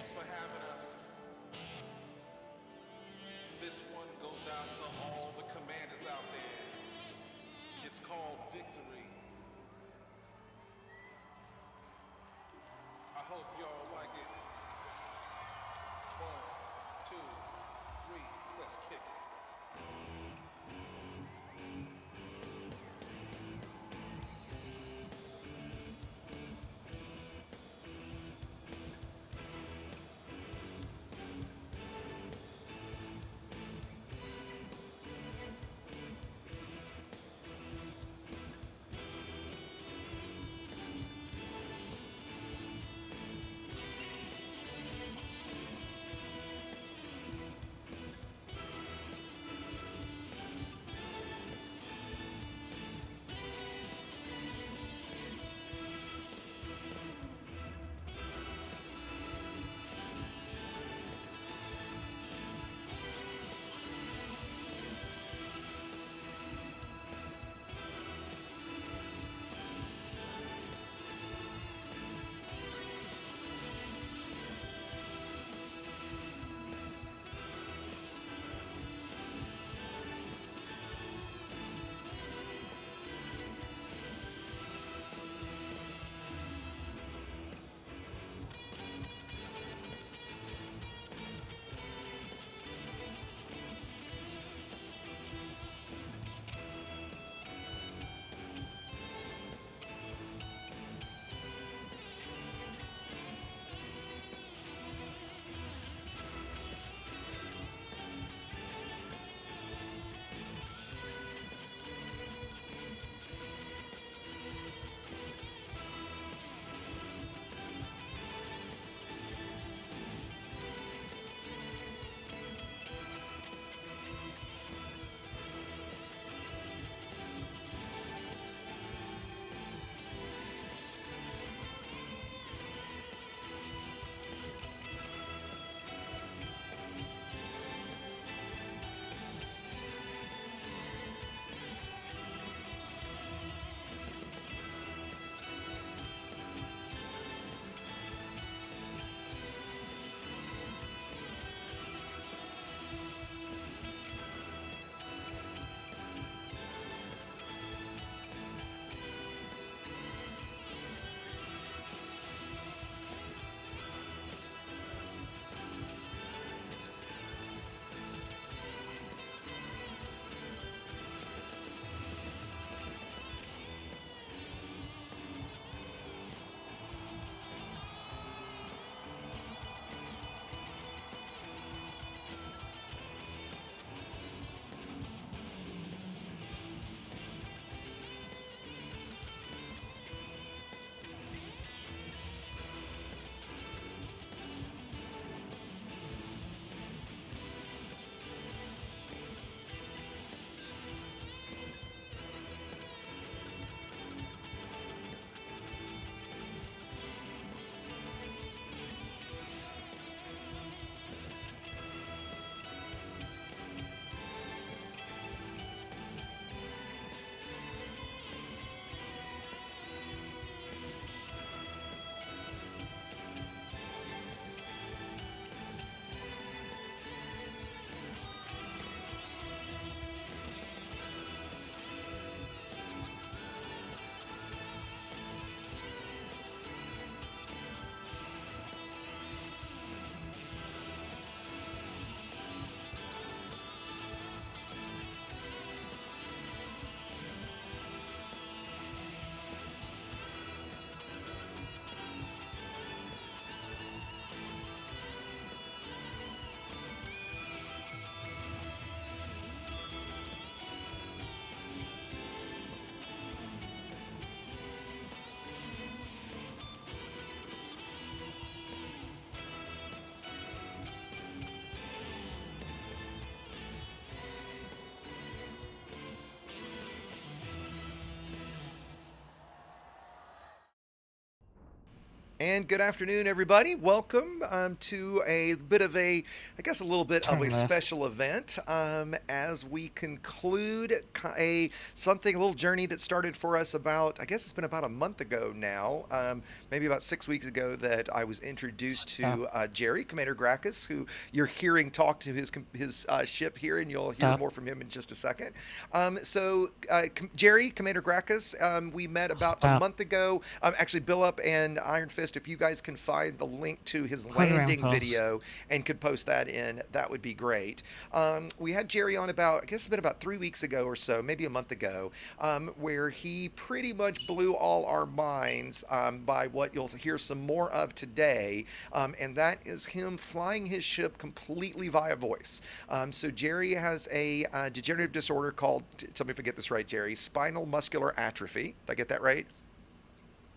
Thanks for having us. This one goes out to all the commanders out there. It's called Victory. I hope y'all like it. 1, 2, 3, let's kick it. And good afternoon, everybody. Welcome to a bit of I guess, a little bit of a Turn left. special event as we conclude something, a little journey that started for us about, I guess it's been about a month ago now, maybe about 6 weeks ago, that I was introduced to Stop. Jerry, Commander Gracchus, who you're hearing talk to his ship here, and you'll hear Stop. more from him in just a second. Jerry, Commander Gracchus, we met about a Stop. month ago. Actually, Bill Up and Iron Fist, if you guys can find the link to his Quarter landing impulse. video and could post that in, that would be great. We had Jerry on about, I guess it's been about 3 weeks ago or so, maybe a month ago, where he pretty much blew all our minds by what you'll hear some more of today, and that is him flying his ship completely via voice. So Jerry has a degenerative disorder called, tell me if I get this right, Jerry, spinal muscular atrophy. Did I get that right?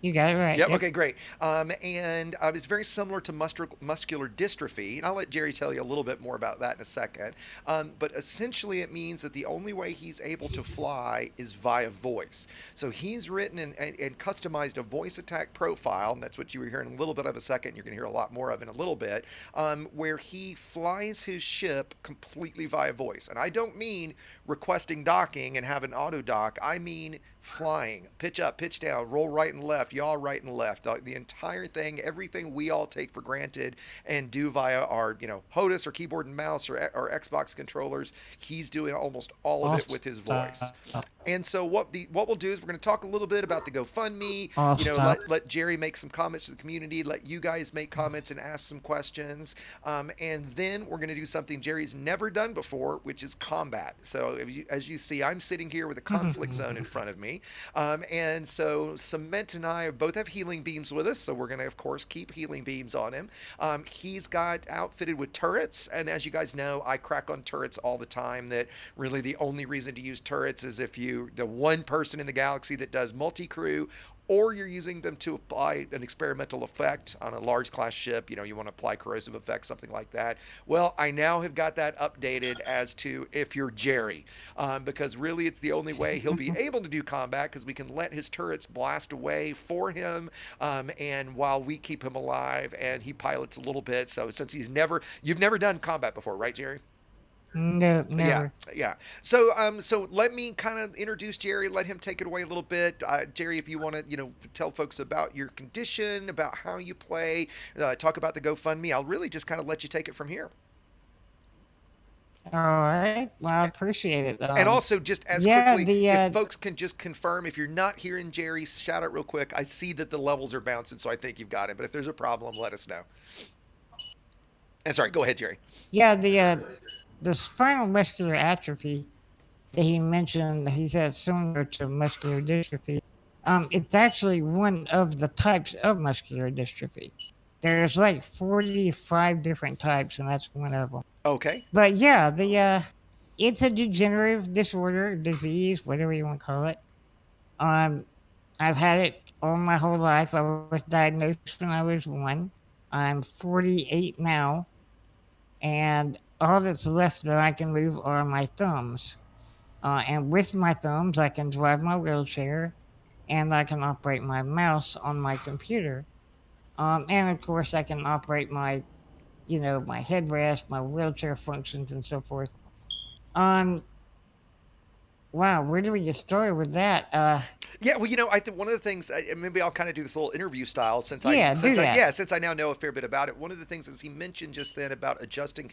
You got it right. Yep. Yep. Okay. Great. And it's very similar to muscular dystrophy, and I'll let Jerry tell you a little bit more about that in a second. But essentially, it means that the only way he's able to fly is via voice. So he's written and customized a voice attack profile, and that's what you were hearing a little bit of a second. You're going to hear a lot more of in a little bit, where he flies his ship completely via voice. And I don't mean requesting docking and have an auto dock. I mean flying, pitch up, pitch down, roll right and left, yaw right and left. The entire thing, everything we all take for granted and do via our, HOTAS or keyboard and mouse or Xbox controllers, he's doing almost all of All it with his voice. stop. And so what we'll do is we're going to talk a little bit about the GoFundMe. All stop. Let Jerry make some comments to the community. Let you guys make comments and ask some questions. And then we're going to do something Jerry's never done before, which is combat. So as you see, I'm sitting here with a conflict zone in front of me, and so Cement and I both have healing beams with us. So we're going to, of course, keep healing beams on him. He's got outfitted with turrets, and as you guys know, I crack on turrets all the time. That really the only reason to use turrets is if you the one person in the galaxy that does multi-crew, or you're using them to apply an experimental effect on a large class ship. You want to apply corrosive effects, something like that. Well, I now have got that updated as to if you're Jerry, because really it's the only way he'll be able to do combat, because we can let his turrets blast away for him, and while we keep him alive, and he pilots a little bit. So since you've never done combat before, right, Jerry? No, Yeah, never. yeah. So let me kind of introduce Jerry. Let him take it away a little bit. Jerry, if you want to, tell folks about your condition, about how you play, talk about the GoFundMe. I'll really just kind of let you take it from here. All right. Well, I appreciate it. And also, just as Yeah. quickly, The if folks can just confirm, if you're not hearing Jerry, shout out real quick. I see that the levels are bouncing, so I think you've got it. But if there's a problem, let us know. And sorry, go ahead, Jerry. yeah the spinal muscular atrophy that he mentioned. He said similar to muscular dystrophy. It's actually one of the types of muscular dystrophy. There's like 45 different types, and that's one of them. Okay. But yeah, the it's a degenerative disorder, disease, whatever you want to call it. Um, I've had it all my whole life. I was diagnosed when I was 1. I'm 48 now, and all that's left that I can move are my thumbs. And with my thumbs, I can drive my wheelchair, and I can operate my mouse on my computer. And of course, I can operate my headrest, my wheelchair functions, and so forth. Um, wow, where do we get started with that? Yeah, well, I think one of the things, maybe I'll kind of do this little interview style, Yeah, do that. since I now know a fair bit about it. One of the things is he mentioned just then about adjusting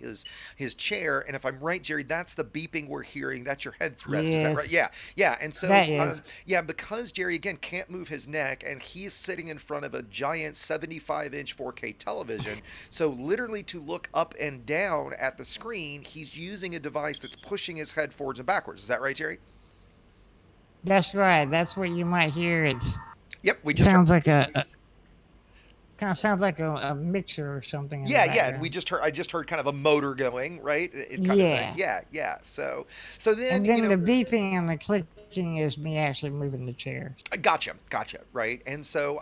his chair, and if I'm right, Jerry, that's the beeping we're hearing. That's your headrest. Is that right? Yes, Yeah, yeah. And so, that is. yeah, because Jerry again can't move his neck, and he's sitting in front of a giant 75-inch 4K television, so literally to look up and down at the screen, he's using a device that's pushing his head forwards and backwards. Is that right, Jerry? That's right. That's what you might hear. Yep. We It just heard. sounds like a kind of sounds like a mixer or something in the Yeah, yeah, and we background. just heard. I just heard kind of a motor going, right? It kind of thing. Yeah. Yeah, yeah. So then, And then the beeping and the clicking is me actually moving the chair. gotcha, right? And so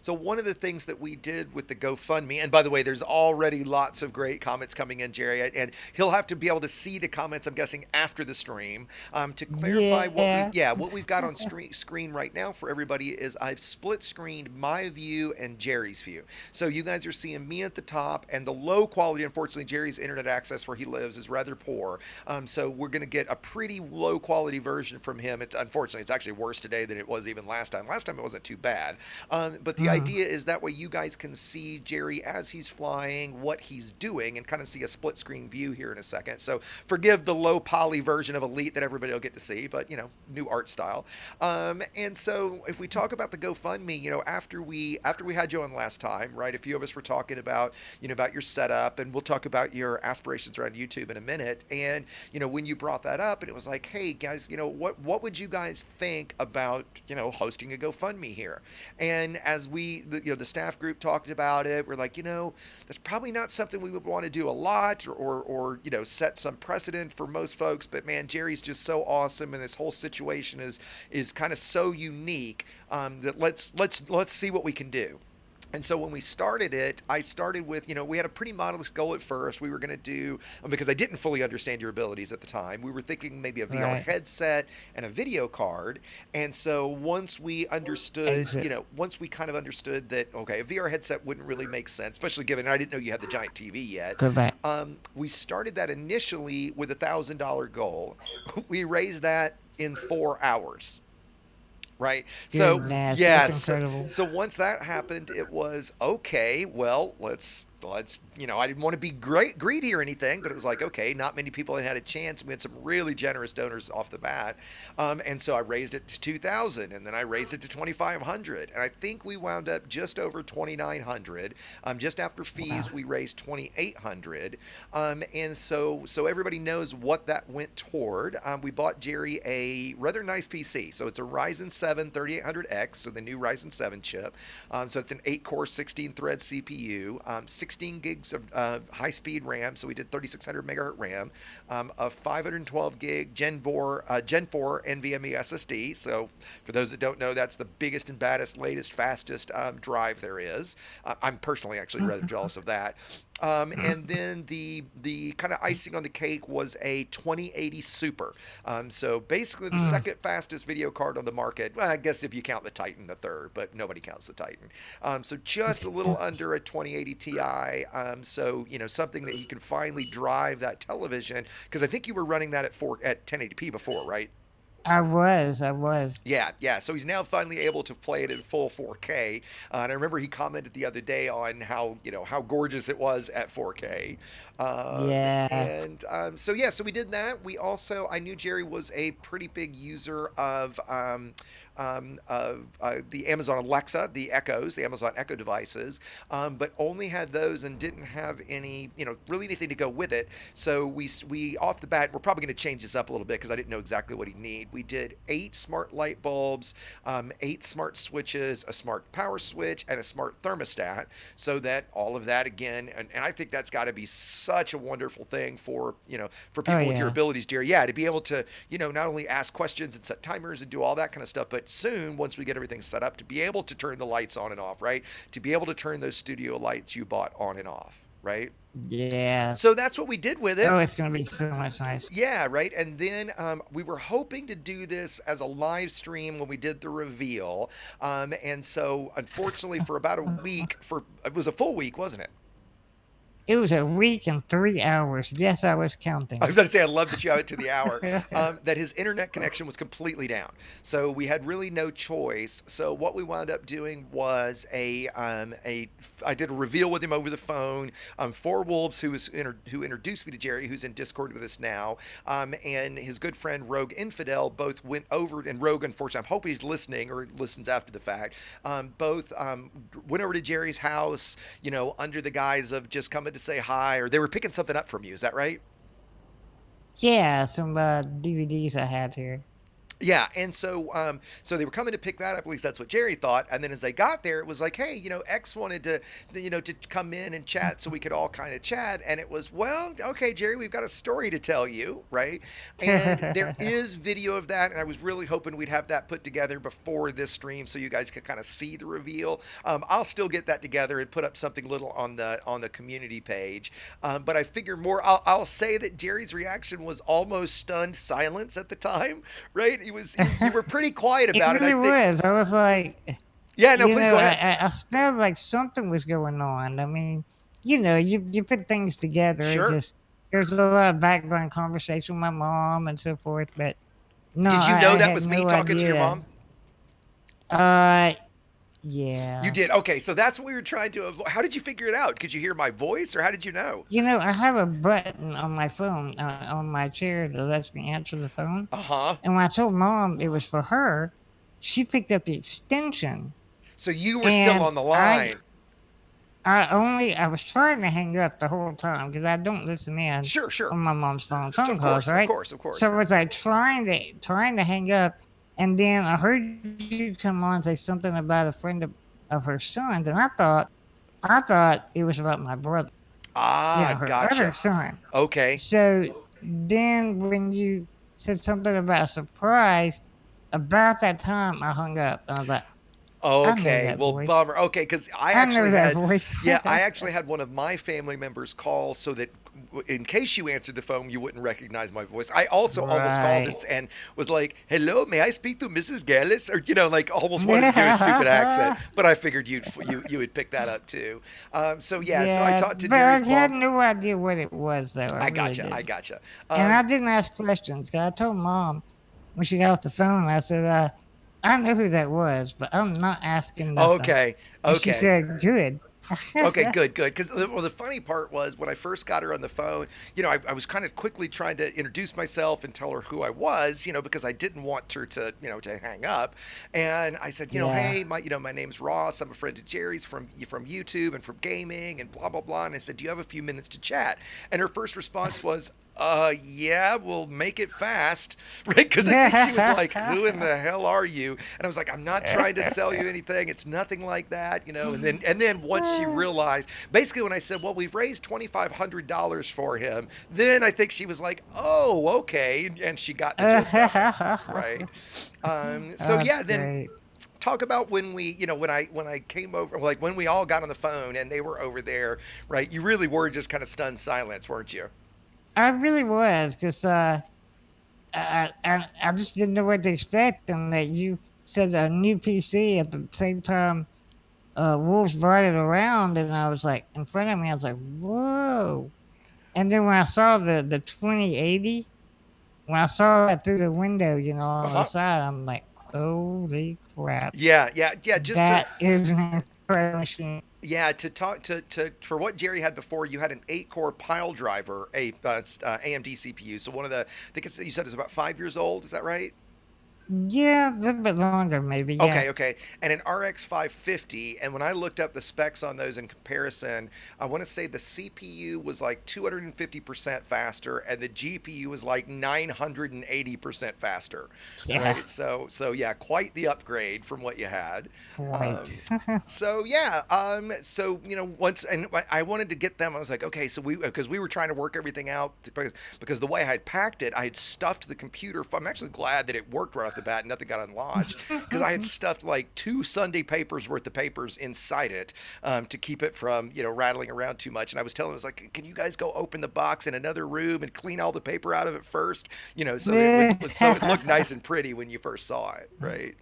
one of the things that we did with the GoFundMe, and by the way, there's already lots of great comments coming in, Jerry, and he'll have to be able to see the comments. I'm guessing after the stream, to clarify Yeah. what we've got on screen right now for everybody is I've split screened my view and Jerry's view. you. So you guys are seeing me at the top, and the low quality, unfortunately, Jerry's internet access where he lives is rather poor. So we're going to get a pretty low quality version from him. It's unfortunately, it's actually worse today than it was even last time. Last time it wasn't too bad. But the Mm. idea is that way you guys can see Jerry as he's flying, what he's doing, and kind of see a split screen view here in a second. So forgive the low poly version of Elite that everybody will get to see, but new art style. And so if we talk about the GoFundMe, after we had you on last time, right? A few of us were talking about about your setup, and we'll talk about your aspirations around YouTube in a minute. And when you brought that up, and it was like, hey guys, what would you guys think about hosting a GoFundMe here? And as the staff group talked about it, we're like, that's probably not something we would want to do a lot, or set some precedent for most folks. But man, Jerry's just so awesome, and this whole situation is kind of so unique, that let's see what we can do. And so when we started it, I started with, we had a pretty modest goal at first. We were going to do, because I didn't fully understand your abilities at the time, we were thinking maybe a VR Right. headset and a video card. And so once we understood, Exit. once we kind of understood that, okay, a VR headset wouldn't really make sense, especially given I didn't know you had the giant TV yet. Go back. We started that initially with $1,000 goal. We raised that in 4 hours. Right. So Goodness, yeah. that's incredible. So once that happened, it was okay. Well, let's I didn't want to be greedy or anything, but it was like, okay, not many people had a chance. We had some really generous donors off the bat, and so I raised it to 2,000, and then I raised it to 2,500, and I think we wound up just over 2,900. Just after fees, Wow. we raised 2,800, and so everybody knows what that went toward. We bought Jerry a rather nice PC, so it's a Ryzen 7 3800X, so the new Ryzen 7 chip. So it's an 8-core, 16-thread CPU, 16 gigs of high-speed RAM, so we did 3600 megahertz RAM, a 512 gig Gen 4 NVMe SSD. So for those that don't know, that's the biggest and baddest, latest, fastest drive there is. I'm personally actually rather jealous of that. And then the kind of icing on the cake was a 2080 Super. So basically the second fastest video card on the market. Well, I guess if you count the Titan, the third, but nobody counts the Titan. So just a little under a 2080 Ti. So something that you can finally drive that television, because I think you were running that at 1080p before, right? I was. Yeah, yeah. So he's now finally able to play it in full 4K. And I remember he commented the other day on how gorgeous it was at 4K. Yeah. So yeah, so we did that. I knew Jerry was a pretty big user of the Amazon Alexa, the Echoes, the Amazon Echo devices, but only had those and didn't have any, really anything to go with it. So we off the bat, we're probably going to change this up a little bit because I didn't know exactly what he'd need. We did 8 smart light bulbs, 8 smart switches, a smart power switch, and a smart thermostat, so that all of that again, and I think that's got to be such a wonderful thing for for Oh people with your yeah. abilities, Jerry. Yeah, to be able to not only ask questions and set timers and do all that kind of stuff, but soon once we get everything set up, to be able to turn the lights on and off, right? To be able to turn those studio lights you bought on and off, right? Yeah. So that's what we did with Oh, it. it's gonna be so much nice. Yeah, right. And then we were hoping to do this as a live stream when we did the reveal. And so, unfortunately, for about a week, it was a full week, wasn't it? It was a week and 3 hours. Yes, I was I counting. was going to say, I love that you have it to the hour. That his internet connection was completely down, so we had really no choice. So what we wound up doing was I did a reveal with him over the phone. Four Wolves, who introduced me to Jerry, who's in Discord with us now, and his good friend Rogue Infidel both went over, and Rogue, unfortunately, I'm hoping he's listening or listens after the fact. Both went over to Jerry's house, under the guise of just coming to say hi, or they were picking something up from you. Is that right? Yeah, some DVDs I have here. Yeah, and so they were coming to pick that up. At least that's what Jerry thought. And then as they got there, it was like, hey, X wanted to come in and chat, so we could all kind of chat. And it was, well, okay, Jerry, we've got a story to tell you, right? And there is video of that, and I was really hoping we'd have that put together before this stream, so you guys could kind of see the reveal. I'll still get that together and put up something little on the community page. But I figure more. I'll say that Jerry's reaction was almost stunned silence at the time, right? You were pretty quiet It about it. I really think. was. I was like, Yeah, no, You please know, go ahead. I smelled like something was going on. I mean, you put things together. It Sure. just there's a lot of background conversation with my mom and so forth, but no, Did you know I that had was me no talking to your idea. mom? Uh, You yeah. did. Okay, so that's what we were trying to avoid. How did you figure it out? Could you hear my voice, or how did you know? You know, I have a button on my phone, on my chair that lets me answer the phone. Uh huh. And when I told mom it was for her, she picked up the extension. So you were still And on the line. I was trying to hang up the whole time because I don't listen in Sure, sure. on my mom's phone Of calls, course, of right? course, of So course. I was like trying to hang up, and then I heard you come on and say something about a friend of her son's, and I thought it was about my brother, Ah, her other gotcha. son. Okay. So then when you said something about a surprise, about that time I hung up. And I was like, I know Okay, that well, voice. bummer. Okay, because I I know actually that had, voice. yeah, I actually had one of my family members call so that in case you answered the phone, you wouldn't recognize my voice. I also almost called Right. and was like, "Hello, may I speak to Mrs. Gallus?" Or like almost wanted to do a stupid accent, but I figured you would pick that up too. So yeah, so I Yeah, talked to but I Jerry's had mom. no idea what it was, though. I I really gotcha, I didn't. gotcha. And I didn't ask questions. 'Cause I told mom when she got off the phone, I said, I know who that was, but I'm not asking nothing. Okay, And she okay. said, good. Okay, good, good. Because the funny part was when I first got her on the phone, I was kind of quickly trying to introduce myself and tell her who I was, because I didn't want her to, to hang up. And I said, Yeah. hey, my name's Ross. I'm a friend of Jerry's from YouTube and from gaming and blah blah blah. And I said, do you have a few minutes to chat? And her first response was, yeah, we'll make it fast, right? Because I think she was like, who in the hell are you? And I was like, I'm not trying to sell you anything. It's nothing like that. And then once she realized, basically when I said, well, we've raised $2,500 for him, then I think she was like, oh, okay, and she got the gist of it, right? So That's yeah, then great. talk about when when I came over, like when we all got on the phone and they were over there, right? You really were just kind of stunned silence, weren't you? I really was, because I just didn't know what to expect, and that you said a new PC at the same time Wolves brought it around, and I was like, in front of me, I was like, whoa. And then when I saw the 2080, when I saw that through the window, Uh on the huh. side, I'm like, holy crap. Yeah, yeah, yeah. Just to That is an incredible machine. yeah to talk to for what Jerry had before, you had an 8-core pile driver, AMD CPU. So one of the, I think you said it's about 5 years old. Is that right? Yeah, a little bit longer, maybe. Yeah. Okay, okay. And an RX 550. And when I looked up the specs on those in comparison, I want to say the CPU was like 250% faster and the GPU was like 980% faster, Yeah. right? So yeah, quite the upgrade from what you had. Right. Um, so yeah, so once, and I wanted to get them. I was like, okay, so because we were trying to work everything out because the way I had packed it, I had stuffed the computer. I'm actually glad that it worked right off the bat and nothing got unlodged, because I had stuffed like 2 Sunday papers worth of papers inside it, to keep it from rattling around too much. And I was telling him, I was like, can you guys go open the box in another room and clean all the paper out of it first, so that it looked nice and pretty when you first saw it, right?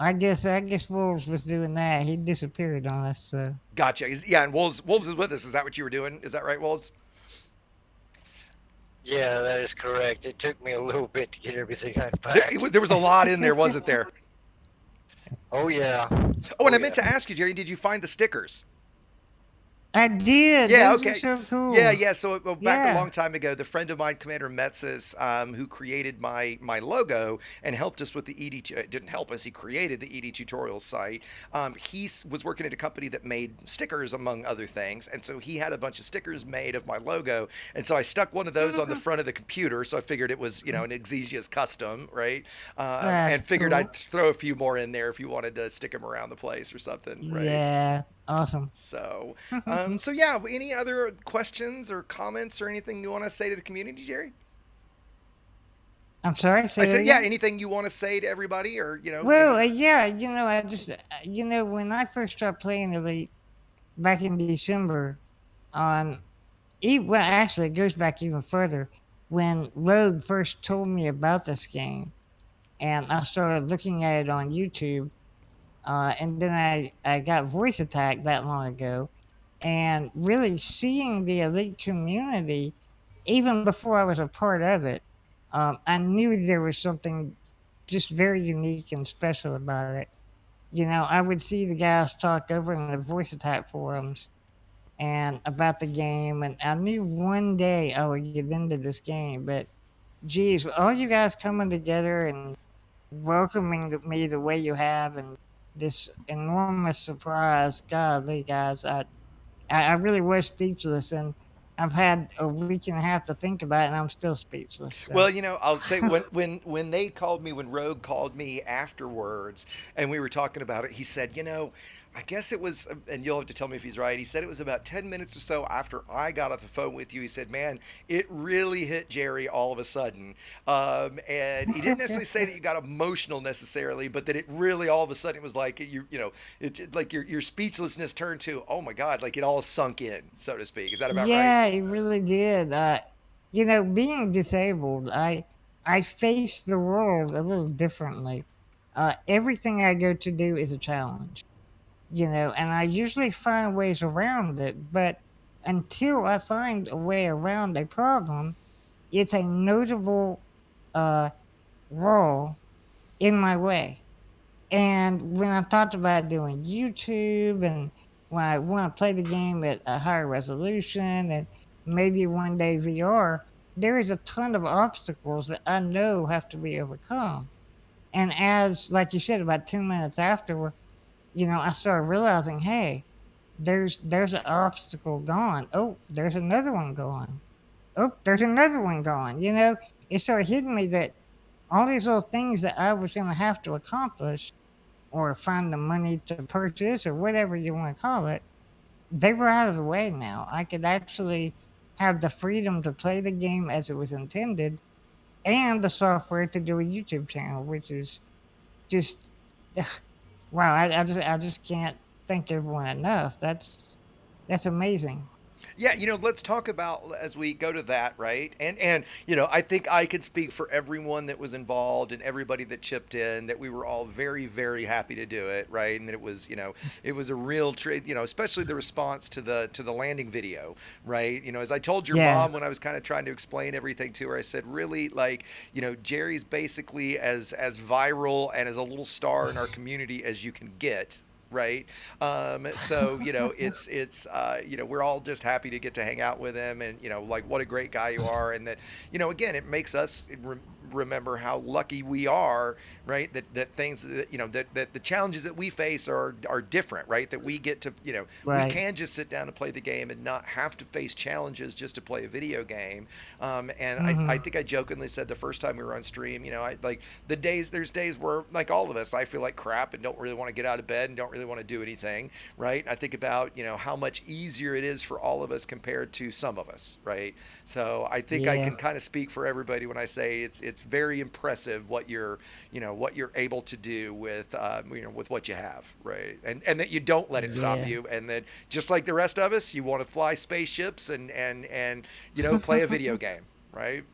I guess Wolves was doing that. He disappeared on us. So Gotcha. Yeah, and Wolves is with us. Is that what you were doing? Is that right, Wolves? Yeah, that is correct. It took me a little bit to get everything There, unpacked. there was a lot in there, wasn't there? Oh yeah. Oh, and Oh I meant yeah. to ask you, Jerry, did you find the stickers? I did. Yeah, Those are okay. so Yeah, cool. yeah. So back a Yeah. long time ago, the friend of mine, Commander Metzis, who created my logo and helped us with the didn't help us. He created the EDTutorials site. Was working at a company that made stickers, among other things, and so he had a bunch of stickers made of my logo. And so I stuck one of those on the front of the computer. So I figured it was an Exesia's custom, right? That's And figured cool. I'd throw a few more in there if you wanted to stick them around the place or something, right? Yeah. Awesome. So, so yeah. Any other questions or comments or anything you want to say to the community, Jerry? I'm sorry. I Say that said, yeah. again. Anything you want to say to everybody, or Well, any? yeah. I just, when I first started playing Elite back in December, on, well, actually, it goes back even further. When Rogue first told me about this game, and I started looking at it on YouTube, And then I got voice attacked that long ago, and really seeing the elite community, even before I was a part of it, I knew there was something just very unique and special about it. You know, I would see the guys talk over in the voice attack forums and about the game, and I knew one day I would get into this game. But geez, all you guys coming together and welcoming me the way you have, and this enormous surprise, golly, guys, I really was speechless, and I've had a week and a half to think about it, and I'm still speechless. So. Well, I'll say when they called me, when Rogue called me afterwards, and we were talking about it, he said, I guess it was, and you'll have to tell me if he's right. He said it was about 10 minutes or so after I got off the phone with you. He said, "Man, it really hit Jerry all of a sudden," and he didn't necessarily say that you got emotional necessarily, but that it really all of a sudden it was like like your speechlessness turned to, oh my God, like it all sunk in, so to speak. Is that about right? Yeah, it really did. You know, being disabled, I face the world a little differently. Everything I go to do is a challenge, you know, and I usually find ways around it. But until I find a way around a problem, it's a notable uh, role in my way. And when I talked about doing YouTube, and when I want to play the game at a higher resolution, and maybe one day VR, there is a ton of obstacles that I know have to be overcome. And as, like you said, about 2 minutes afterward, you know, I started realizing, hey, there's an obstacle gone. Oh, there's another one gone. Oh, there's another one gone. You know, it started hitting me that all these little things that I was going to have to accomplish or find the money to purchase or whatever you want to call it, they were out of the way now. I could actually have the freedom to play the game as it was intended and the software to do a YouTube channel, which is just wow. I just can't thank everyone enough. That's amazing. Yeah, let's talk about as we go to that, right? And I think I could speak for everyone that was involved and everybody that chipped in that we were all very, very happy to do it, right? And that it was a real trade, especially the response to the landing video, right? As I told your Yeah. mom when I was kind of trying to explain everything to her, I said, really, like, Jerry's basically as viral and as a little star in our community as you can get, right? So we're all just happy to get to hang out with him, and like what a great guy you are, and that again it makes us remember how lucky we are, right? That things that that the challenges that we face are different, right? That we get to we Right. can just sit down and play the game and not have to face challenges just to play a video game. And I Hmm. think I jokingly said the first time we were on stream, I like there's days where, like all of us, I feel like crap and don't really want to get out of bed and don't really want to do anything, right? I think about how much easier it is for all of us compared to some of us, right? So I think I Yeah. can kind of speak for everybody when I say it's very impressive what you're able to do with with what you have, right? And that you don't let it stop Yeah. you, and that just like the rest of us, you want to fly spaceships and play a video game, right?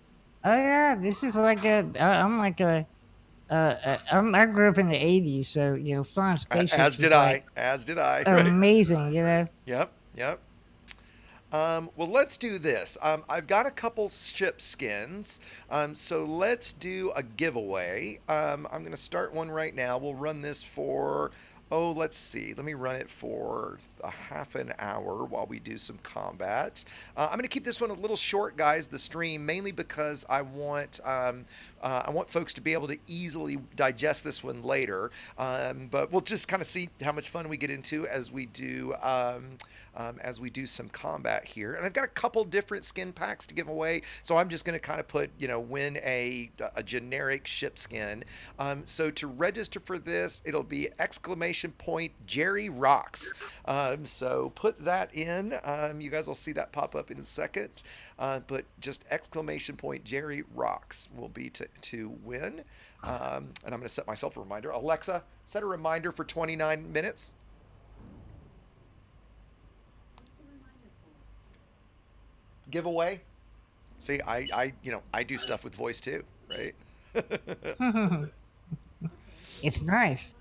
Oh yeah, this is like I'm like I grew up in the '80s, so you know, flying As spaceships did was like I. As did I. Right. amazing. You know. Yep. Yep. Well, let's do this. I've got a couple ship skins, so let's do a giveaway. I'm going to start one right now. We'll run this for, oh, let's see. Let me run it for a half an hour while we do some combat. I'm going to keep this one a little short, guys, the stream, mainly because I want folks to be able to easily digest this one later. But we'll just kind of see how much fun we get into as we do some combat here. And I've got a couple different skin packs to give away, so I'm just going to kind of put, win a generic ship skin. So to register for this, it'll be exclamation point Jerry Rocks. So put that in. You guys will see that pop up in a second. But just exclamation point Jerry Rocks will be to win. And I'm going to set myself a reminder. Alexa, set a reminder for 29 minutes. Giveaway. See, I do stuff with voice too, right? It's nice.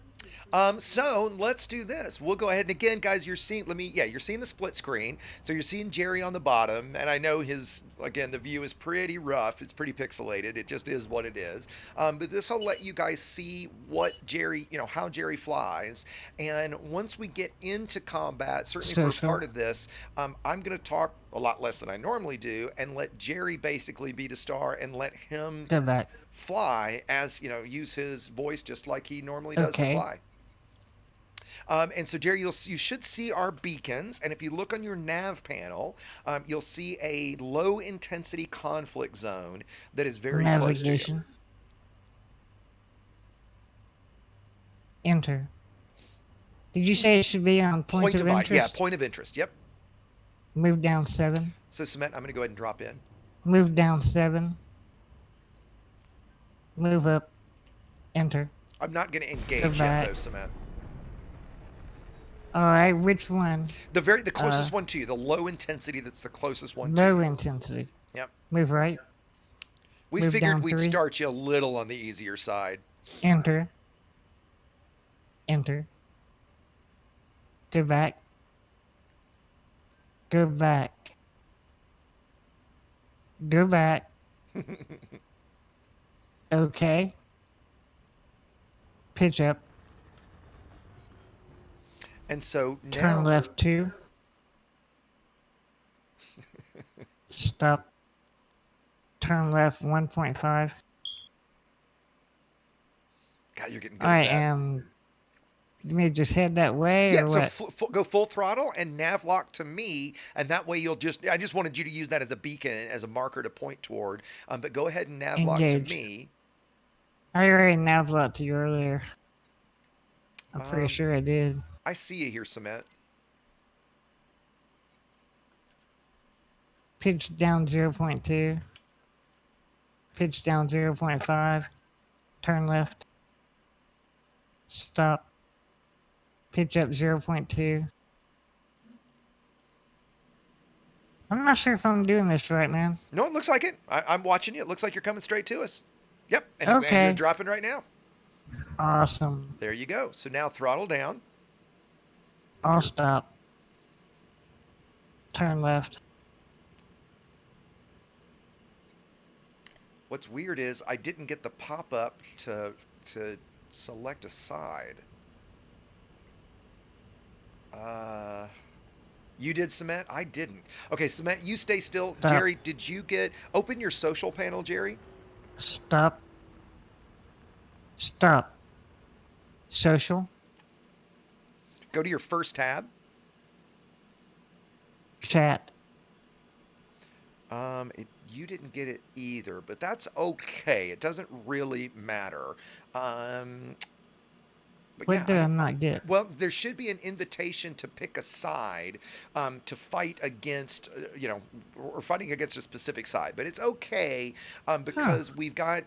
So let's do this. We'll go ahead and again, guys, you're seeing. You're seeing the split screen. So you're seeing Jerry on the bottom, and I know the view is pretty rough. It's pretty pixelated. It just is what it is. But this will let you guys see what Jerry, how Jerry flies. And once we get into combat, certainly for Social. part of this, I'm going to talk a lot less than I normally do, and let Jerry basically be the star, and let him Go back. fly as use his voice just like he normally does to Okay. fly. And so, Jerry, you should see our beacons. And if you look on your nav panel, you'll see a low intensity conflict zone that is very close to you. Navigation. Enter. Did you say it should be on point of interest? Yeah, point of interest. Yep. Move down 7. So, Cement, I'm going to go ahead and drop in. Move down 7. Move up. Enter. I'm not going to Go engage yet, back. though, Cement. All right, which one? The closest one to you, the low intensity that's the closest one to Low you. intensity. Yep. Move right. We Move figured down we'd 3. start you a little on the easier side. Enter. Enter. Go back. Go back. Go back. Okay. Pitch up. And so now... Turn left 2. Stop. Turn left 1.5. God, you're getting good I at that. am. You may just head that way Yeah, or so what? go full throttle and nav lock to me, and that way I just wanted you to use that as a beacon, as a marker to point toward. But go ahead and nav lock to Engage. me. I already navlocked to you earlier. I'm pretty sure I did. I see you here, Cement. Pitch down 0.2. Pitch down 0.5. Turn left. Stop. Pitch up 0.2. I'm not sure if I'm doing this right, man. No, it looks like it. I'm watching you. It looks like you're coming straight to us. Yep, and Okay. you're dropping right now. Awesome. There you go. So now throttle down. I'll stop. Turn left. What's weird is I didn't get the pop-up to select a side. You did, Cement? I didn't. Okay, Cement, you stay still. Stop. Jerry, did you open your social panel, Jerry? Stop. Stop. Social. Go to your first tab. Chat. You didn't get it either, but that's okay. It doesn't really matter. But What yeah, did I not get? well, there should be an invitation to pick a side, to fight against, or fighting against a specific side. But it's okay, because we've got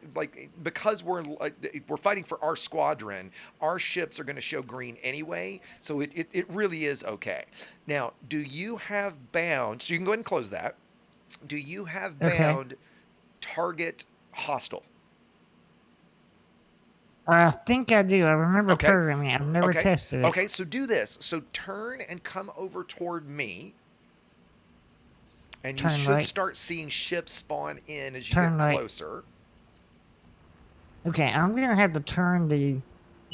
because we're fighting for our squadron. Our ships are going to show green anyway, so it really is okay. Now, do you have bound? So you can go ahead and close that. Do you have Okay. bound target hostile? I think I do. I remember Okay. programming it. I've never Okay. tested it. Okay, so do this. So turn and come over toward me. And you Turn should right. start seeing ships spawn in as you Turn get right. closer. Okay, I'm going to have to turn the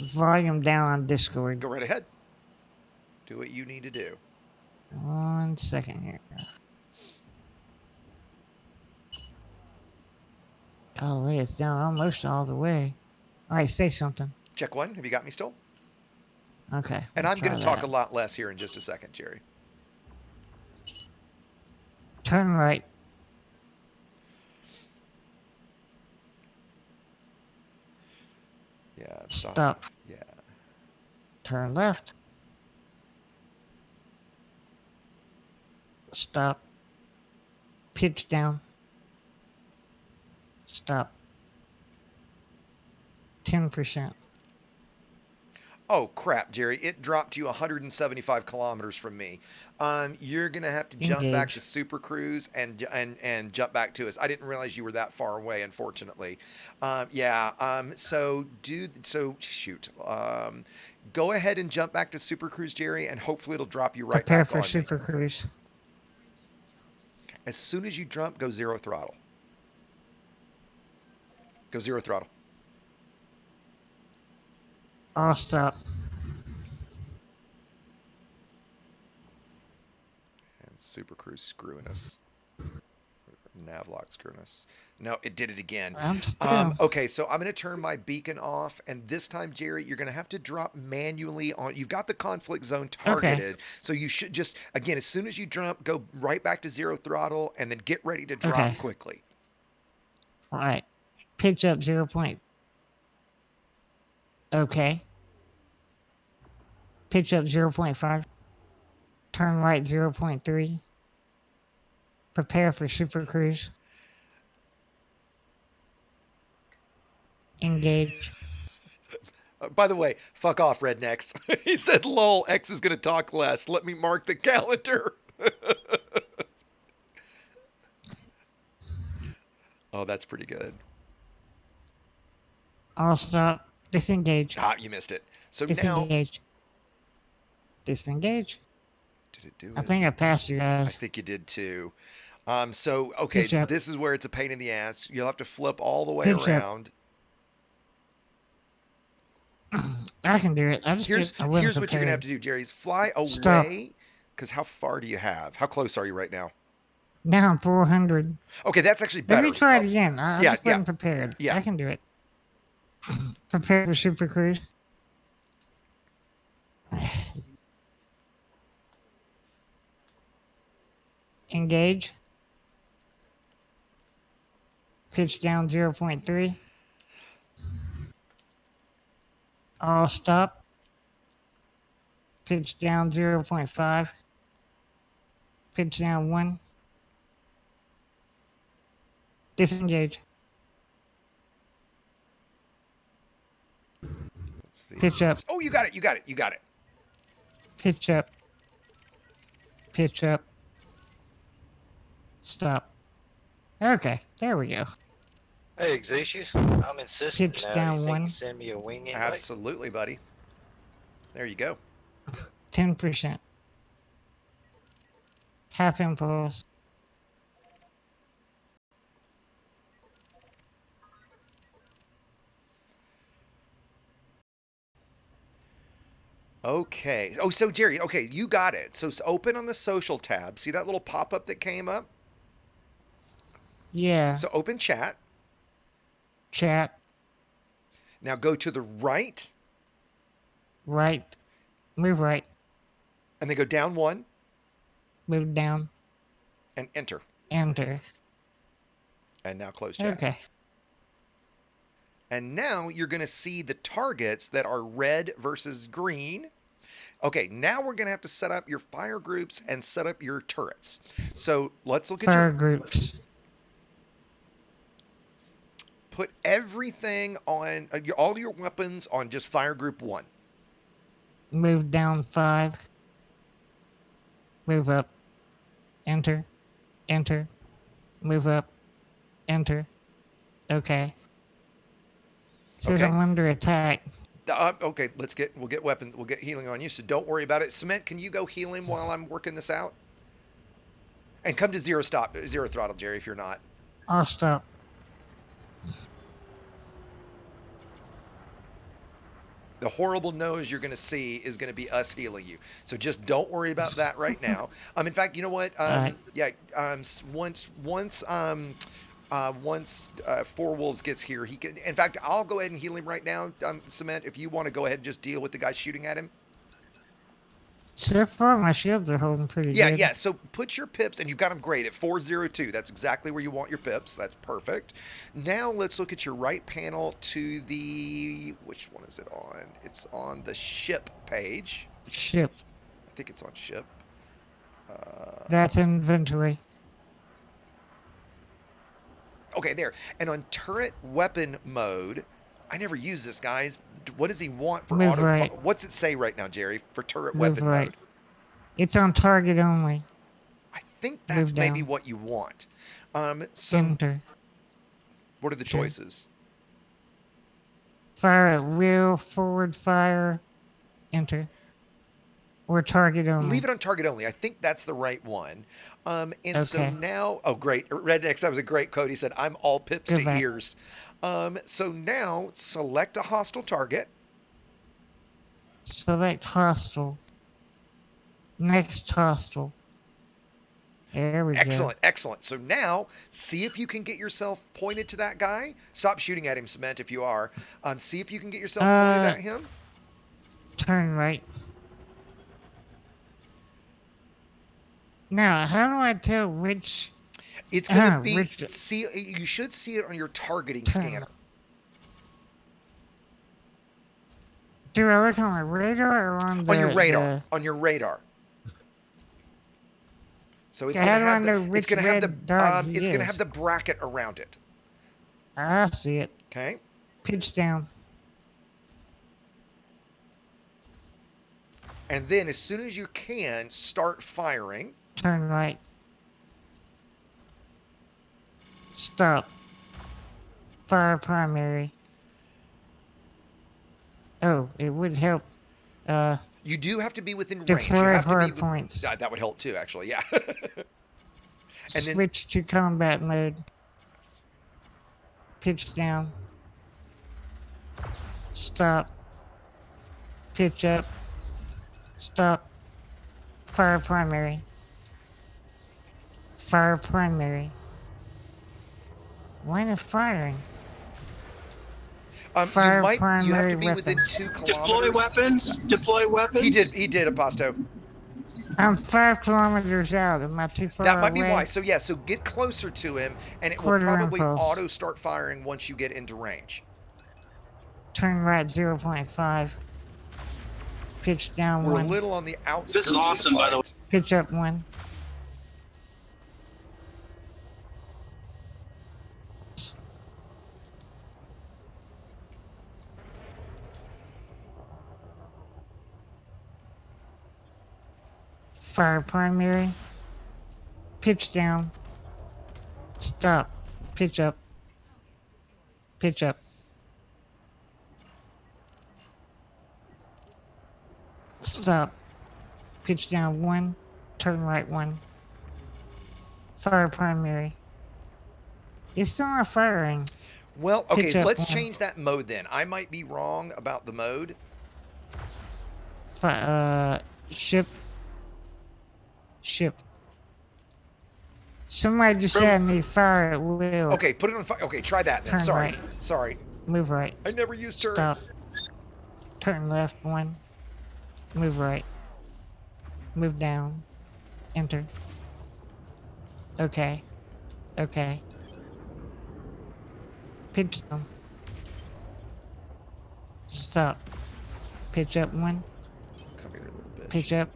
volume down on Discord. Go right ahead. Do what you need to do. 1 second here. Golly, it's down almost all the way. All right, say something. Check one. Have you got me still? Okay. And we'll I'm going try to talk that. a lot less here in just a second, Jerry. Turn right. Yeah. Stop. Yeah. Turn left. Stop. Pitch down. Stop. 10%. Oh crap, Jerry! It dropped you 175 kilometers from me. You're gonna have to jump back to Engage. Super Cruise and jump back to us. I didn't realize you were that far away, unfortunately. Yeah. So shoot. Go ahead and jump back to Super Cruise, Jerry, and hopefully it'll drop you right Prepare back for on me. Super Cruise. As soon as you jump, go zero throttle. Go zero throttle. All stop. And Super Cruise screwing us. Navlock screwing us. No, it did it again. I'm still. Okay, so I'm going to turn my beacon off, and this time, Jerry, you're going to have to drop manually on. You've got the conflict zone targeted, so you should just, again, as soon as you jump, go right back to zero throttle, and then get ready to drop Okay. quickly. All right. Pitch up 0 point. Okay. Pitch up 0.5. Turn right 0.3. Prepare for Super Cruise. Engage. By the way, fuck off, rednecks. He said, lol, X is going to talk less. Let me mark the calendar. Oh, that's pretty good. All stop. Disengage. Ah, you missed it. So now, Disengage. Disengage. did it do it? I think I passed you I guys. think you did too. Okay, Pitch up. this is where it's a pain in the ass. You'll have to flip all the way Pitch up. around. I can do it. I just Here's I wasn't here's what you're gonna have prepared. to do, Jerry. Is fly Stop. away. Because how far do you have? How close are you right now? Now I'm 400. Okay, that's actually Let better. me try it Oh, again. I yeah, just yeah. wasn't prepared. Yeah. I can do it. Prepare for Super Cruise. Engage. Pitch down 0.3. All stop. Pitch down 0.5. Pitch down 1. Disengage. Let's see. Pitch up. Oh, you got it. You got it. You got it. Pitch up. Pitch up. Stop. Okay, there we go. Hey, Xatius, I'm insisting Pitch now. down You think one. you send me a wing invite? Absolutely, buddy. There you go. 10%. Half impulse. Okay. Oh, so Jerry, okay, you got it. So it's open on the social tab. See that little pop-up that came up? Yeah. So open chat. Chat. Now go to the right Right. Move right. and then go down one Move down. and enter. Enter. And now close chat. Okay. And now you're going to see the targets that are red versus green. Okay, now we're going to have to set up your fire groups and set up your turrets. So let's look at Fire your... groups. Put everything on, all your weapons on just fire group 1. Move down 5. Move up. Enter. Enter. Move up. Enter. Okay. Says Okay. I'm under attack. Okay, we'll get weapons, we'll get healing on you, so don't worry about it. Cement, can you go heal him while I'm working this out? And come to zero throttle, Jerry, if you're not. I'll stop. The horrible nose you're going to see is going to be us healing you. So just don't worry about that right now. In fact, you know what? Alright. Yeah. Once Four Wolves gets here, he can. In fact, I'll go ahead and heal him right now. Cement, if you want to go ahead and just deal with the guy shooting at him. So far, my shields are holding pretty Yeah, good. yeah. So put your pips, and you've got them great at 402. That's exactly where you want your pips. That's perfect. Now let's look at your right panel to the, which one is it on? It's on the ship page. Ship. I think it's on ship. That's inventory. Okay, there. And on turret weapon mode, I never use this, guys. What does he want for Move auto? right. What's it say right now, Jerry, for turret Move weapon right. mode? It's on target only. I think that's Move maybe down. what you want. So Enter. what are the Okay. choices? Fire at will, forward fire, enter. Or target only. Leave it on target only. I think that's the right one. And so Okay. now, oh, great. Rednecks, that was a great quote. He said, I'm all pips Go to back. ears. So now select a hostile target. Select hostile. Next hostile. There we go. Excellent, excellent. So now, see if you can get yourself pointed to that guy. Stop shooting at him, Cement, if you are. See if you can get yourself pointed at him. Turn right. Now, how do I tell which? It's going to be, which see, you should see it on your targeting turn? scanner. Do I look on my radar or on the? On your radar. The, On your radar. So it's how going to do I have know the, which it's going to have the, red dot he it's going to is? have the bracket around it. I see it. Okay. Pitch down. And then as soon as you can, start firing. Turn right. Stop. Fire primary. Oh, it would help. You do have to be within range. Deploy You have to hard be. points. That would help too, actually. Yeah. And then Switch to combat mode. Pitch down. Stop. Pitch up. Stop. Fire primary. Fire primary. Line of firing. Fire you have to be primary within weapon. 2 Deploy kilometers. weapons. Deploy weapons. He did, Aposto. I'm 5 kilometers out. Am I too far That might be away? why. So yeah, so get closer to him, and it will Quarter probably impulse. auto start firing once you get into range. Turn right 0.5. Pitch down We're a 1. little on the outskirts. This is awesome, of the by the way. fight. Pitch up 1. Fire primary. Pitch down. Stop. Pitch up. Pitch up. Stop. Pitch down 1. Turn right 1. Fire primary. It's still not firing. Well, okay, Pitch up let's 1. change that mode then. I might be wrong about the mode. Ship. Ship. Somebody just said I need fire at will. Okay, put it on fire. Okay, try that then. Turn Sorry. right. Sorry. Move right. I never used Stop. turrets. Turn left 1. Move right. Move down. Enter. Okay. Okay. Pitch down. Stop. Pitch up 1. Come here a little bit. Pitch up.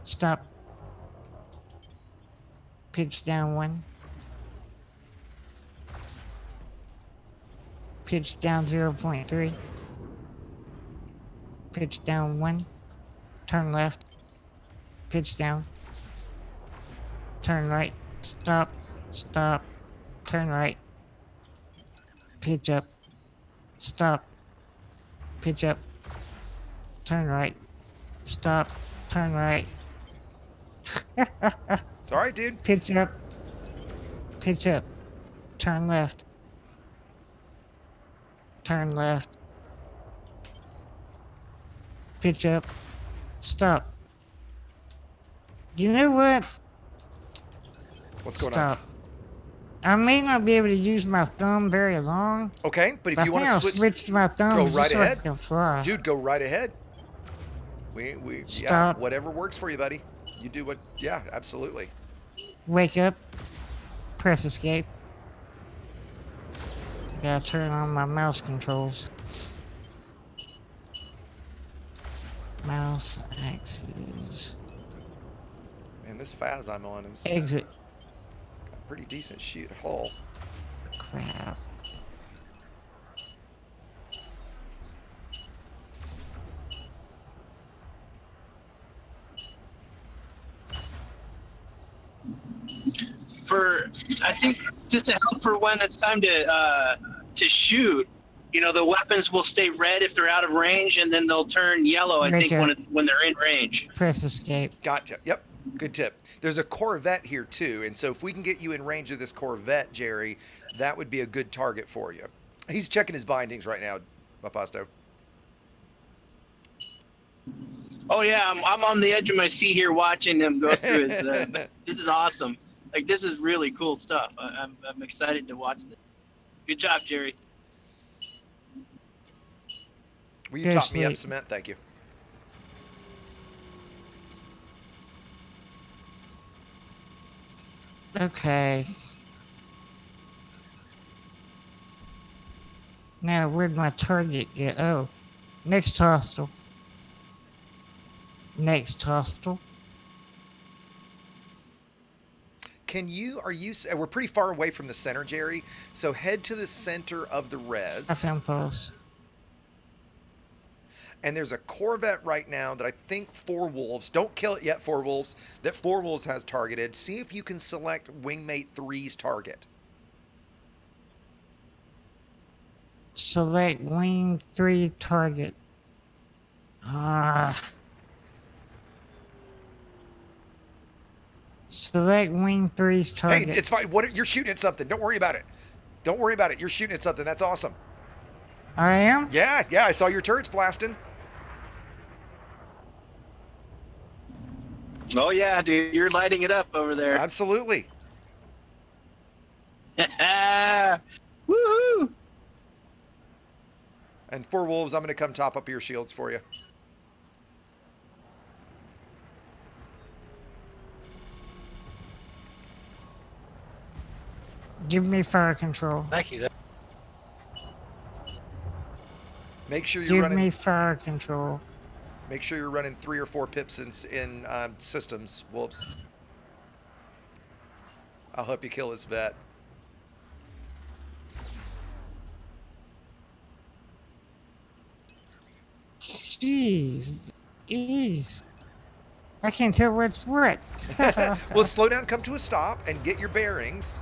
Stop. Pitch down 1. Pitch down 0.3. Pitch down 1. Turn left. Pitch down. Turn right. Stop. Stop. Turn right. Pitch up. Stop. Pitch up. Turn right. Stop. Turn right. It's all right, dude. Pitch up. Pitch up. Turn left. Turn left. Pitch up. Stop. You know what? What's going Stop. I may not be able to use my thumb very long. on? Okay, but if But you I want think I'll to switch to my thumb go just right so I ahead. can fly. Dude, go right ahead. Yeah, Stop. whatever works for you, buddy. You do what, yeah, absolutely. Wake up. Press escape. Gotta turn on my mouse controls. Mouse axes. Man, this Faz I'm on is Exit. got a pretty decent shoot hull. Crap. For I think just to help for when it's time to shoot. You know, the weapons will stay red if they're out of range, and then they'll turn yellow. I think Gotcha. when they're in range. Press escape. Gotcha. Yep. Good tip. There's a Corvette here too, and so if we can get you in range of this Corvette, Jerry, that would be a good target for you. He's checking his bindings right now, Papasto. Oh yeah, I'm on the edge of my seat here watching him go through his. This is awesome. Like this is really cool stuff. I'm excited to watch this. Good job, Jerry. Will you top me up, Seriously. Cement? Thank you. Okay. Now, where'd my target go? Oh, next hostile. Next hostile. We're pretty far away from the center, Jerry, so head to the center of the I res. found pulse. And there's a Corvette right now that I think Four Wolves, don't kill it yet, Four Wolves, that Four Wolves has targeted. See if you can select Wingmate 3's target. Select wing 3 target. Select wing 3's Hey, target. it's fine. You're shooting at something. Don't worry about it. Don't worry about it. You're shooting at something. That's awesome. I am? Yeah, I saw your turrets blasting. Oh yeah, dude, you're lighting it up over there. Absolutely. Woohoo! And Four Wolves, I'm going to come top up your shields for you. Give me fire control. Thank you. Make sure you're Give running. me fire control. Make sure you're running 3 or 4 pips in systems, Wolves. I'll help you kill this vet. Jeez. I can't tell what's what. Well, slow down, come to a stop, and get your bearings.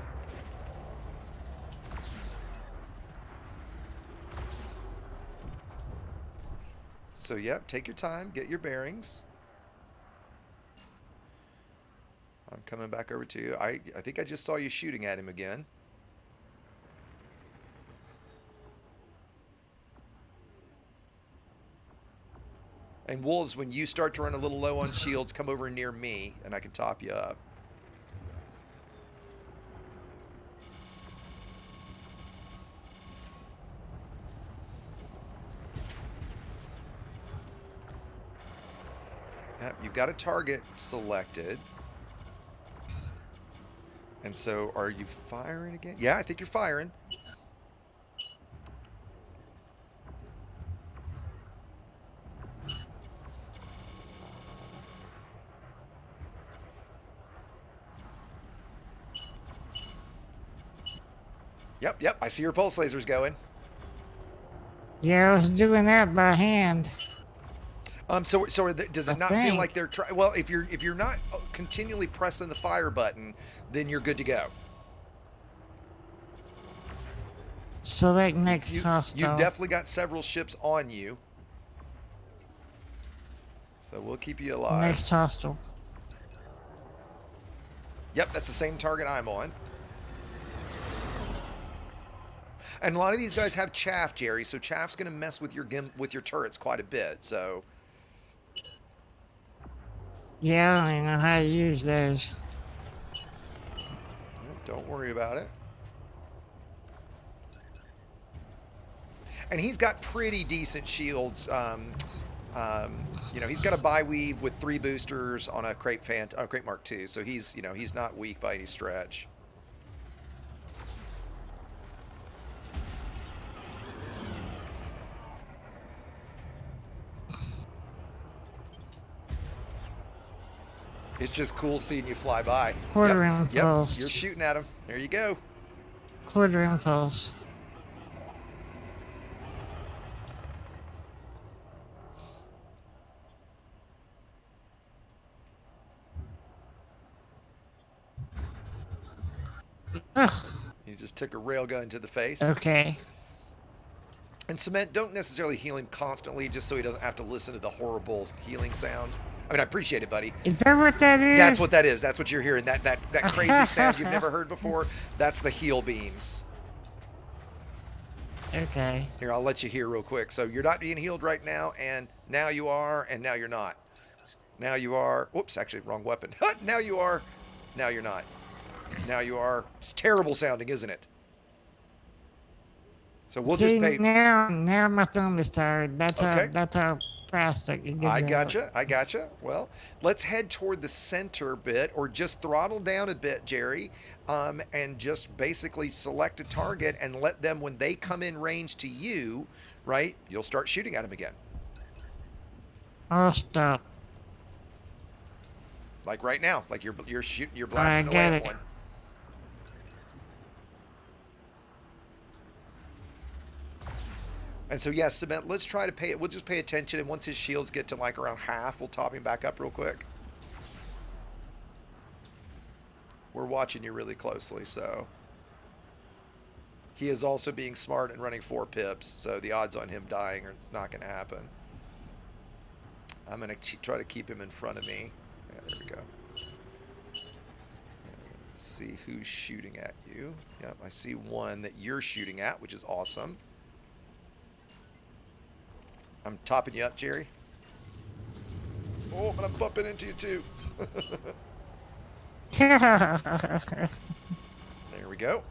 So, yep, take your time, get your bearings. I'm coming back over to you. I think I just saw you shooting at him again. And Wolves, when you start to run a little low on shields, come over near me, and I can top you up. Yep, you've got a target selected. And so, are you firing again? Yeah, I think you're firing. Yep, I see your pulse lasers going. Yeah, I was doing that by hand. So does it I not feel think. like they're trying? Well, if you're not continually pressing the fire button, then you're good to go. Select next hostile. You've definitely got several ships on you, so we'll keep you alive. Next hostile. Yep, that's the same target I'm on. And a lot of these guys have chaff, Jerry. So chaff's going to mess with your turrets quite a bit. So Yeah, I don't even know how to use those. don't worry about it. And he's got pretty decent shields. He's got a bi-weave with 3 boosters on a Crate Mark II. So he's not weak by any stretch. It's just cool seeing you fly by. Quarter Yep, impulse. you're shooting at him. There you go. Quarter impulse. Ugh, You just took a railgun to the face. okay. And Cement, don't necessarily heal him constantly just so he doesn't have to listen to the horrible healing sound. I mean, I appreciate it, buddy. Is that what that is? That's what that is. That's what you're hearing. That crazy sound you've never heard before. That's the heal beams. Okay. Here, I'll let you hear real quick. So you're not being healed right now, and now you are, and now you're not. Now you are. Whoops, actually, wrong weapon. Now you are. Now you're not. Now you are. It's terrible sounding, isn't it? So we'll See, just pay. now my thumb is tired. Okay. That's how fast it gets I out. gotcha. I gotcha. Well, let's head toward the center bit, or just throttle down a bit, Jerry, and just basically select a target and let them, when they come in range to you, right, you'll start shooting at them again. Oh, stop. Like right now, like you're blasting away get at it. one. And so, yes, Cement, let's try to pay it. We'll just pay attention, and once his shields get to like around half, we'll top him back up real quick. We're watching you really closely, so. He is also being smart and running 4 pips, so the odds on him dying are it's not going to happen. I'm going to try to keep him in front of me. Yeah, there we go. Let's see who's shooting at you. Yep, I see one that you're shooting at, which is awesome. I'm topping you up, Jerry. Oh, but I'm bumping into you too. There we go.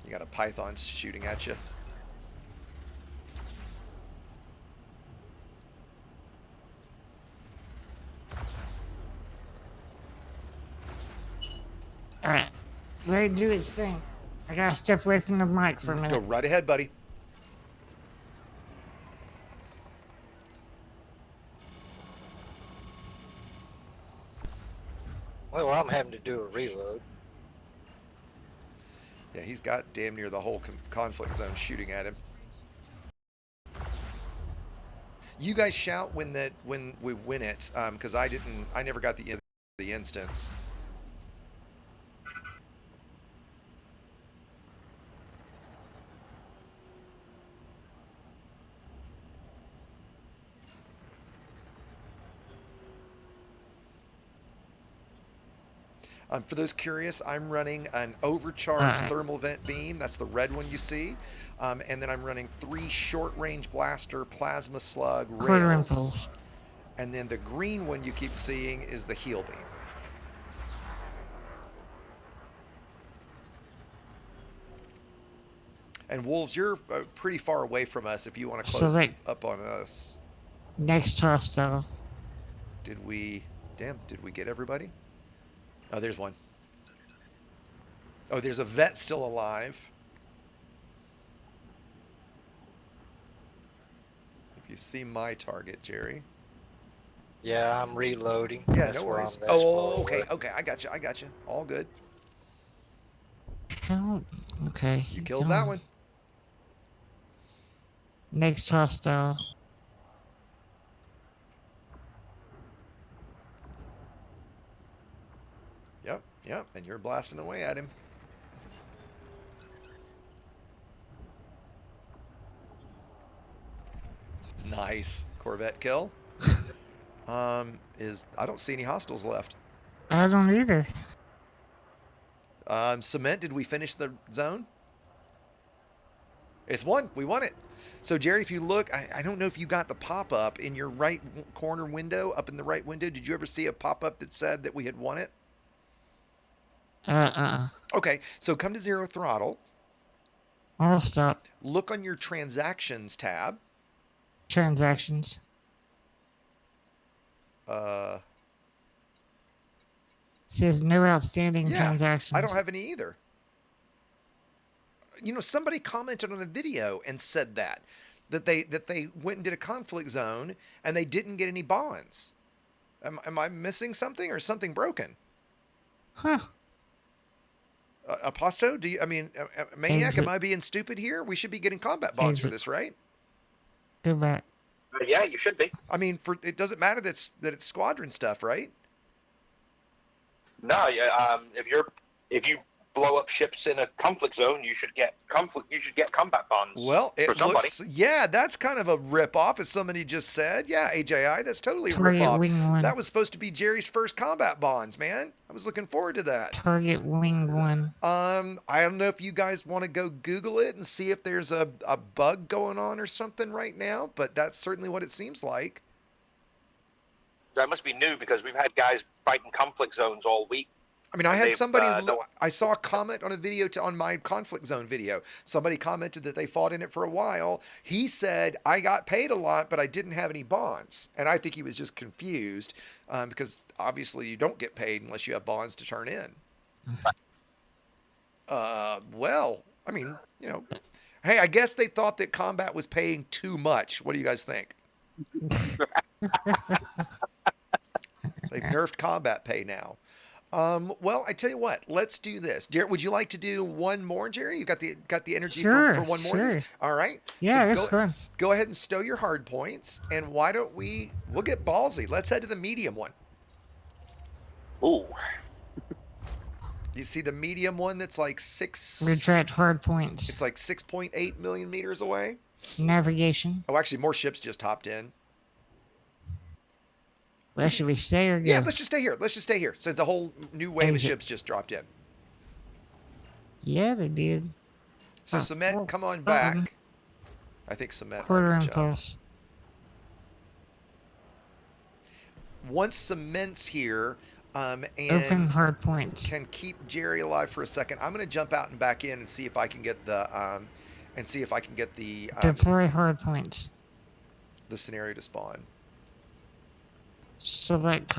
You got a python shooting at you. Alright. Let it do its thing. I gotta step away from the mic for a Go minute. right ahead, buddy. Well, I'm having to do a reload. Yeah, he's got damn near the whole conflict zone shooting at him. You guys shout when we win it, because I never got the instance. For those curious, I'm running an overcharged thermal vent beam. That's the red one you see. And then I'm running 3 short-range blaster plasma slug Quarter rails. impulse. And then the green one you keep seeing is the heal beam. And Wolves, you're pretty far away from us if you want to close up on us. Next hostile. Did we get everybody? Oh, there's one. Oh, there's a vet still alive. If you see my target, Jerry. Yeah, I'm reloading. Yeah, That's no where worries. I'm- that's Oh, where okay, I'm okay. I got you. All good. Hell, okay. You killed that one. Next hostile. Yep. And you're blasting away at him. Nice. Corvette kill. I don't see any hostiles left. I don't either. Cement, did we finish the zone? It's won. We won it. So, Jerry, if you look, I don't know if you got the pop-up in your right corner window, up in the right window. Did you ever see a pop-up that said that we had won it? Okay, so come to 0 throttle. I'll stop. Look on your transactions tab. Transactions. Says no outstanding transactions. I don't have any either. You know, somebody commented on a video and said that they went and did a conflict zone and they didn't get any bonds. Am I missing something or something broken? Huh. Aposto, Maniac, Exit. am I being stupid here? We should be getting combat bonds for Exit. this, right? Go back. Yeah, you should be. I mean, it doesn't matter that it's squadron stuff, right? No, yeah. If you blow up ships in a conflict zone, you should get combat bonds. Well, for it somebody. looks, yeah, that's kind of a rip-off, as somebody just said. Yeah, AJI, that's totally a Target rip-off. wing one. That was supposed to be Jerry's first combat bonds, man. I was looking forward to that. Target wing one. I don't know if you guys want to go Google it and see if there's a bug going on or something right now, but that's certainly what it seems like. That must be new because we've had guys fighting conflict zones all week. I mean, I had somebody, no- I saw a comment on a video on my conflict zone video. Somebody commented that they fought in it for a while. He said, I got paid a lot, but I didn't have any bonds. And I think he was just confused because obviously you don't get paid unless you have bonds to turn in. Well, I mean, you know, hey, I guess they thought that combat was paying too much. What do you guys think? They've nerfed combat pay now. Well, I tell you what, let's do this. Would you like to do one more, Jerry? You got the energy for one more? Sure. All right. Yeah, So that's fun. Go ahead and stow your hard points, and why don't we'll get ballsy. Let's head to the medium one. Ooh. You see the medium one that's like Retract hard points. It's like 6.8 million meters away. Navigation. Oh, actually, more ships just hopped in. Where should we stay or go? Yeah, let's just stay here. Let's just stay here since a whole new wave of Exit. ships just dropped in. Yeah, they did. So Cement, come on back. I think Cement. Quarter already jumped. impulse. Once Cement's here, and Open hard points. can keep Jerry alive for a second, I'm going to jump out and back in and see if I can get the Deploy hard points. the scenario to spawn. Select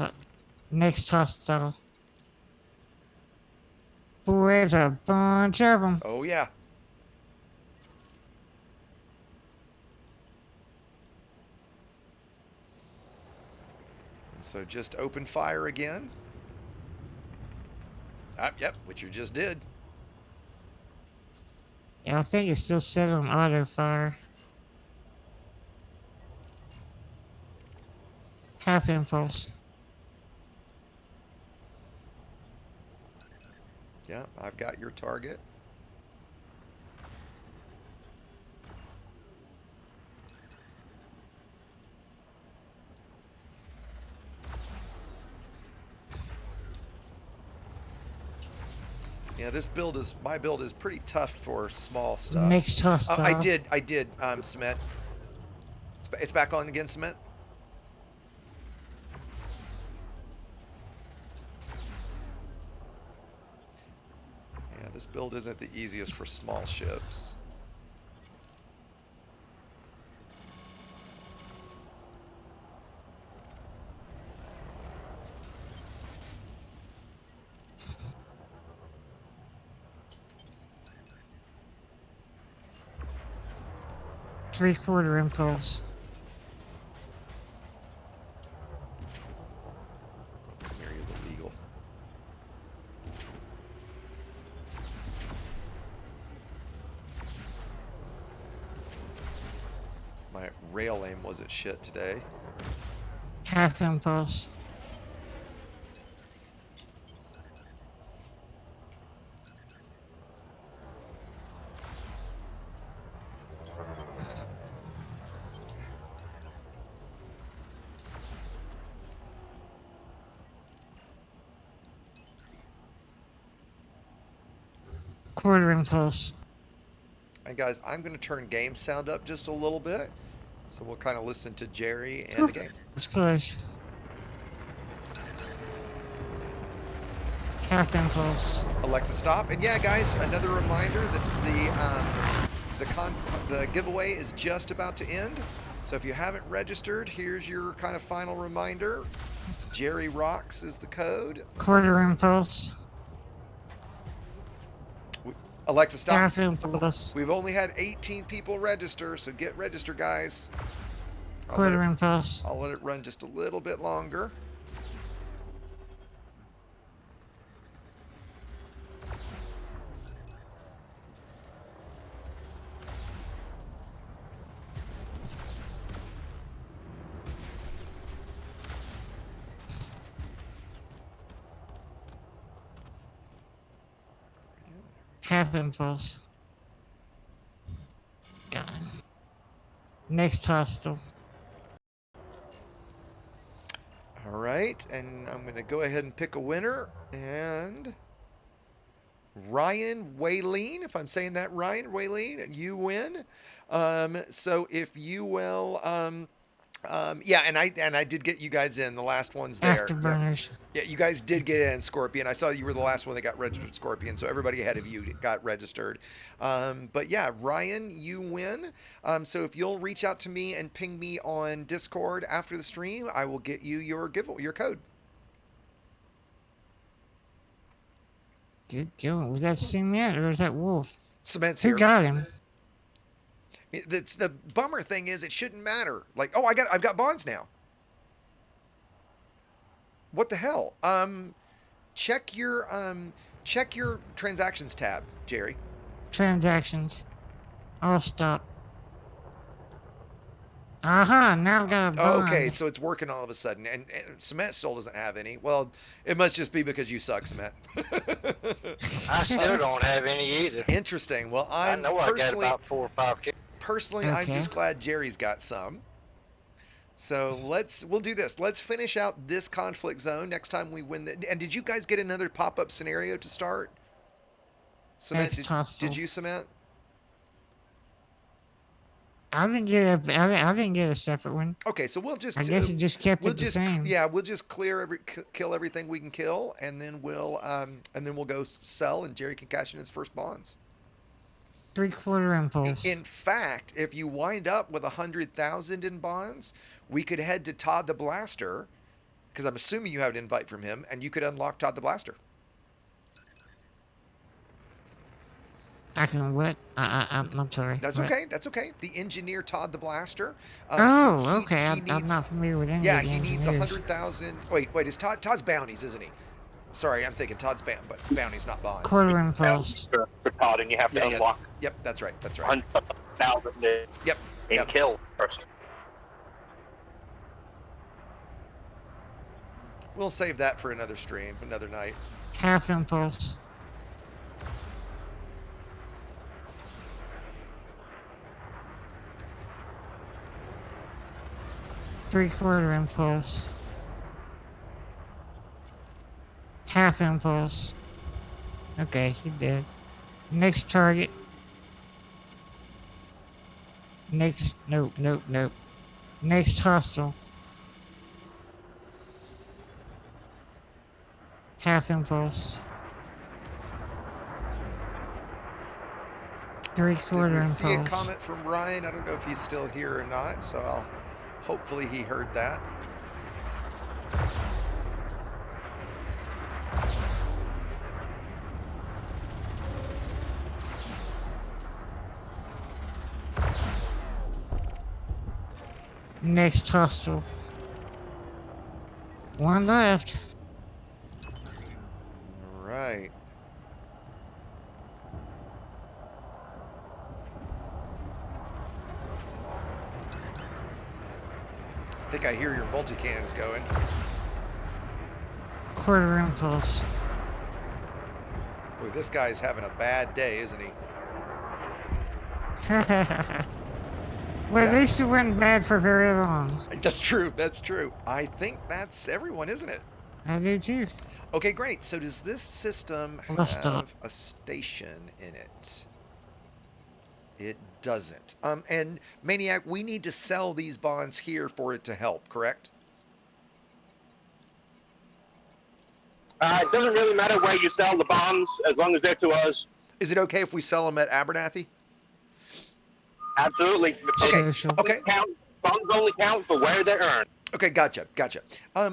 next hostile. Boy, there's a bunch of them. Oh yeah. And so just open fire again. Yep, which you just did. Yeah, I think it's still set on auto fire. Half impulse. Yeah, I've got your target. Yeah, my build is pretty tough for small stuff. Next hostile. I did, Cement. It's back on again, Cement. Yeah, this build isn't the easiest for small ships. Three-quarter impulse. Come here, you illegal. My rail aim wasn't shit today. Half impulse. Quarter impulse. And guys, I'm going to turn game sound up just a little bit. So we'll kind of listen to Jerry and the game. It's close. Half impulse. Alexa, stop. And yeah, guys, another reminder that the giveaway is just about to end. So if you haven't registered, here's your kind of final reminder. Jerry Rocks is the code. Quarter impulse. Alexa, stop. Half impulse. We've only had 18 people register, so get registered, guys. Quarter impulse. I'll let it run just a little bit longer. Half impulse. God. Next hostile. All right, and I'm going to go ahead and pick a winner. And Ryan Waylene, if I'm saying that, Ryan Waylene, you win. So if you will, yeah, and I did get you guys in. The last one's there. Yep. Afterburners. Yeah, you guys did get in, Scorpion. I saw you were the last one that got registered, Scorpion. So everybody ahead of you got registered. But yeah, Ryan, you win. So if you'll reach out to me and ping me on Discord after the stream, I will get you your your code. Was that Cement or was that Wolf? Cement's Who here. got him? The bummer thing is it shouldn't matter. Like, oh, I've got bonds now. What the hell? Check your transactions tab, Jerry. Transactions. I'll stop. Aha, now I've got a bond. Okay, so it's working all of a sudden, and Cement still doesn't have any. Well, it must just be because you suck, Cement. I still don't have any either. Interesting. Well, I I'm know I got personally, about 4 or 5 kills. personally, I'm Okay. just glad Jerry's got some. So we'll do this. Let's finish out this conflict zone next time we win. And did you guys get another pop-up scenario to start? Cement, Next hostile. did you, Cement? I didn't get a separate one. Okay, so we'll just I guess it just kept we'll it the just same. yeah, we'll just kill everything we can kill, and then we'll go sell, and Jerry can cash in his first bonds. 3/4 impulse. In fact, if you wind up with 100,000 in bonds, we could head to Todd the Blaster, because I'm assuming you have an invite from him, and you could unlock Todd the Blaster. I can what? I'm sorry. That's What? okay. That's okay. The engineer Todd the Blaster. Okay. I'm needs- not familiar with any Yeah, of the he needs engineers. 100,000. Wait, it's Todd's bounties, isn't he? Sorry, I'm thinking Todd's but bounties, not bonds. Quarter impulse. For Todd, and you have to Yeah, yeah. unlock Yep, that's right. 100,000 in Yep. kill first. We'll save that for another stream, another night. Half impulse. Three-quarter impulse. Half impulse. Okay, he did. Next target. Nope. Next hostile. Half impulse. Did Three-quarter we see a impulse. comment from Ryan? I don't know if he's still here or not, so hopefully he heard that. Next hostile. One left. All right. I think I hear your multicans going. Quarter impulse. Boy, this guy's having a bad day, isn't he? Well, at least it wasn't bad for very long. That's true. That's true. I think that's everyone, isn't it? I do too. Okay, great. So does this system Let's stop. have a station in it? It doesn't. And Maniac, we need to sell these bonds here for it to help, correct? It doesn't really matter where you sell the bonds as long as they're to us. Is it okay if we sell them at Abernathy? Absolutely. Okay. Social. Okay. Bonds only count for where they're earned. Okay, gotcha.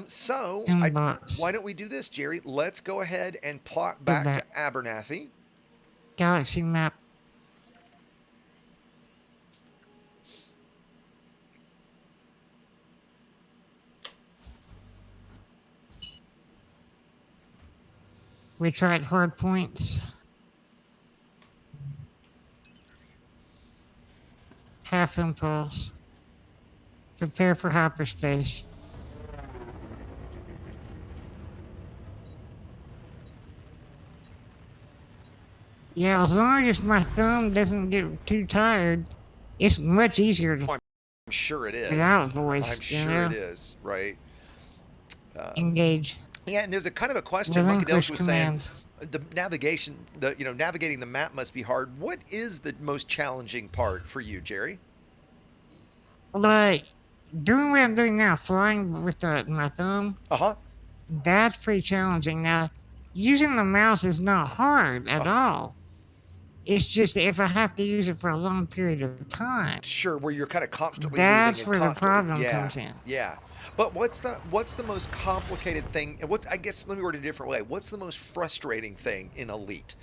So Inbox. why don't we do this, Jerry? Let's go ahead and plot back to Abernathy. Galaxy map. We tried hard points. Half impulse. Prepare for hyperspace. Yeah, as long as my thumb doesn't get too tired, it's much easier to I'm sure it is. without voice, I'm you sure it know? is, right? Engage. Yeah, and there's a kind of a question. Monkadelic Relinquish was saying commands. the navigation, navigating the map must be hard. What is the most challenging part for you, Jerry? But doing what I'm doing now, flying with my thumb, Uh huh. that's pretty challenging. Now, using the mouse is not hard at all. It's just if I have to use it for a long period of time, Sure, where you're kind of constantly moving that's and where the constantly, problem yeah, comes in. yeah. But what's the most complicated thing? And I guess let me word it a different way. What's the most frustrating thing in Elite?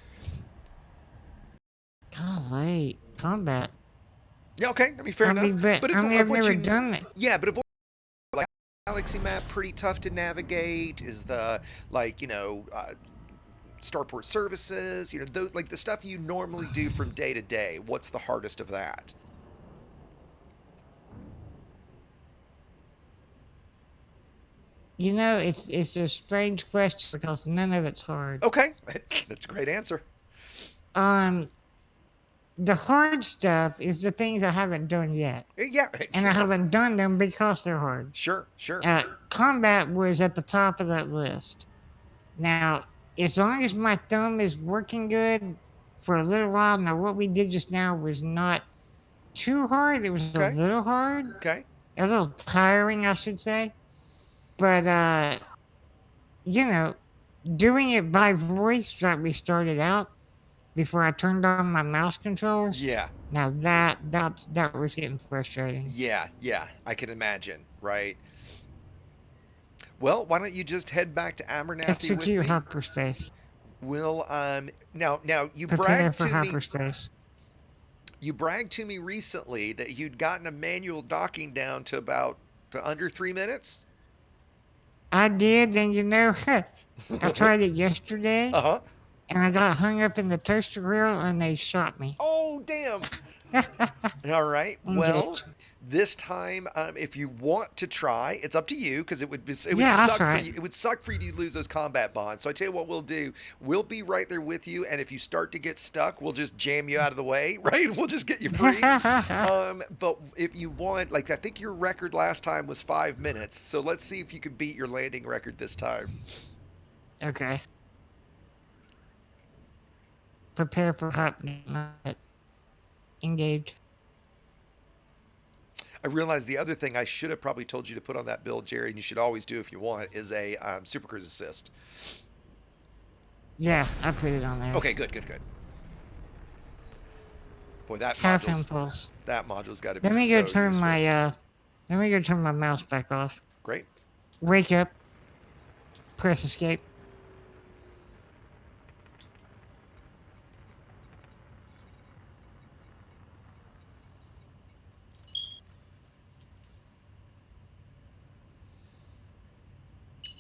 Golly, combat. Yeah, okay, I mean fair enough. But I've of what never you, done it. yeah, but of what, like Galaxy map pretty tough to navigate. Is the starport services, like the stuff you normally do from day to day. What's the hardest of that? You know, it's a strange question because none of it's hard. Okay, that's a great answer. Um, the hard stuff is the things I haven't done yet, Yeah, and I haven't done them because they're hard. sure, sure. Combat was at the top of that list. Now, as long as my thumb is working good for a little while, now what we did just now was not too hard. It was a Okay, little hard, okay. a little tiring, I should say. But you know, doing it by voice like we started out before I turned on my mouse controls. Yeah, Now that was getting frustrating. yeah. I can imagine, right? Well, why don't you just head back to Abernathy with Execute me? hyperspace. We'll now you Prepare bragged for to me. hyperspace. You bragged to me recently that you'd gotten a manual docking down to under 3 minutes. I did, and you know, I tried it yesterday, Uh huh. and I got hung up in the toaster grill, and they shot me. Oh damn. All right. Well, Engage. this time, if you want to try, it's up to you because it would Yeah, I'll suck for try you. it. It would suck for you to lose those combat bonds. So I tell you what we'll do. We'll be right there with you, and if you start to get stuck, we'll just jam you out of the way. Right? We'll just get you free. But if you want, like I think your record last time was 5 minutes. So let's see if you can beat your landing record this time. Okay. Prepare for hot. Engage. I realize the other thing I should have probably told you to put on that build, Jerry, and you should always do if you want, is a Super Cruise Assist. Yeah, I put it on there. Okay, good. Boy, Half impulse. that module's got to be Let me go so turn useful. let me go turn my mouse back off. Great. Wake up. Press escape.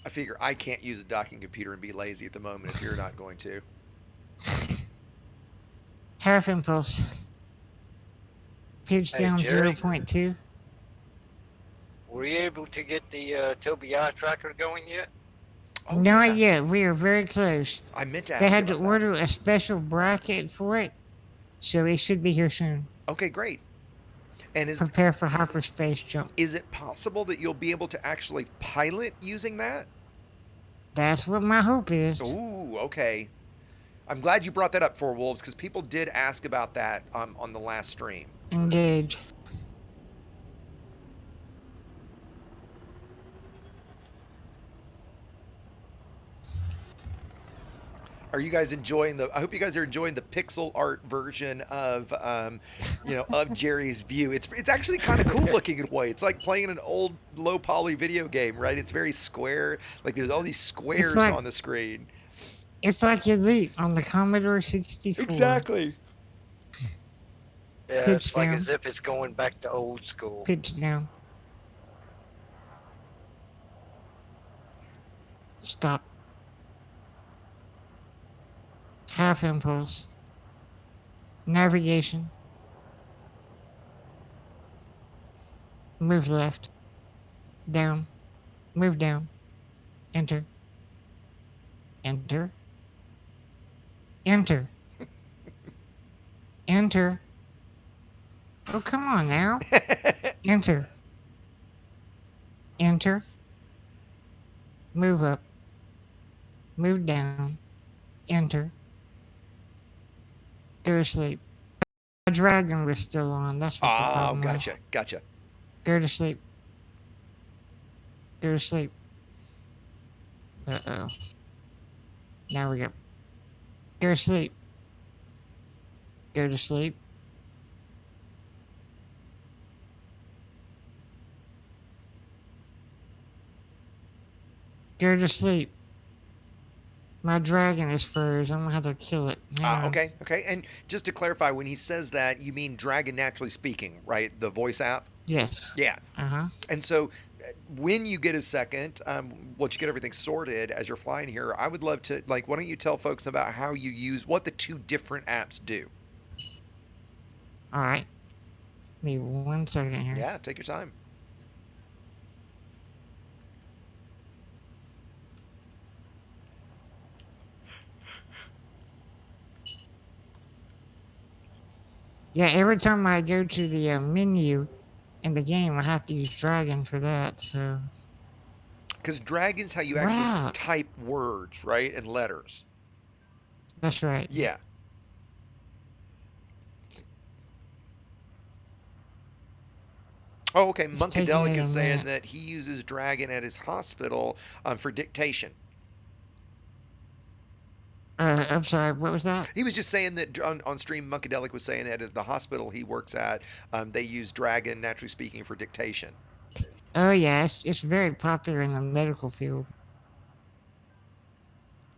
I figure I can't use a docking computer and be lazy at the moment if you're not going to. Half impulse. Pitch Hey, down Jerry? 0.2. Were you able to get the Toby eye tracker going yet? Oh, Not yeah. yet. We are very close. I meant to ask They you had to about that. order a special bracket for it, so it should be here soon. Okay, great. And Prepare for hyperspace jump. is it possible that you'll be able to actually pilot using that? That's what my hope is. Ooh, okay. I'm glad you brought that up, Four Wolves, because people did ask about that on the last stream. Engage. Are you guys enjoying I hope you guys are enjoying the pixel art version of, of Jerry's view. It's actually kind of cool looking in a way. It's like playing an old low poly video game, right? It's very square. Like there's all these squares like- on the screen. It's like Elite on the Commodore 64. Exactly. Yeah, Pitch it's like down. as if it's going back to old school. Pitch down. Stop. Half impulse. Navigation. Move left. Down. Move down. Enter. Enter. Enter. Enter. Oh, come on now. Enter. Enter. Move up. Move down. Enter. Go to sleep. The dragon was still on. That's what the Oh, problem was. gotcha. Go to sleep. Go to sleep. Uh-oh. Now we go. Go to sleep. Go to sleep. Go to sleep. My dragon is froze. I'm gonna have to kill it. Hang on. Okay. And just to clarify, when he says that, you mean Dragon Naturally Speaking, right? The voice app? Yes. Yeah. Uh-huh. And so when you get a second, once you get everything sorted as you're flying here, I would love to, like, why don't you tell folks about how you use, what the two different apps do? All right. Give me 1 second here. Yeah, take your time. Yeah, every time I go to the menu in the game, I have to use dragon for that, so... Because Dragon's how you actually Wow. type words, right? And letters. That's right. Yeah. Oh, okay. It's taking Monkadelic it is a saying minute. that he uses Dragon at his hospital for dictation. I'm sorry, what was that? He was just saying that on stream, Monkadelic was saying that at the hospital he works at, they use Dragon, naturally speaking, for dictation. Oh, yeah, it's very popular in the medical field.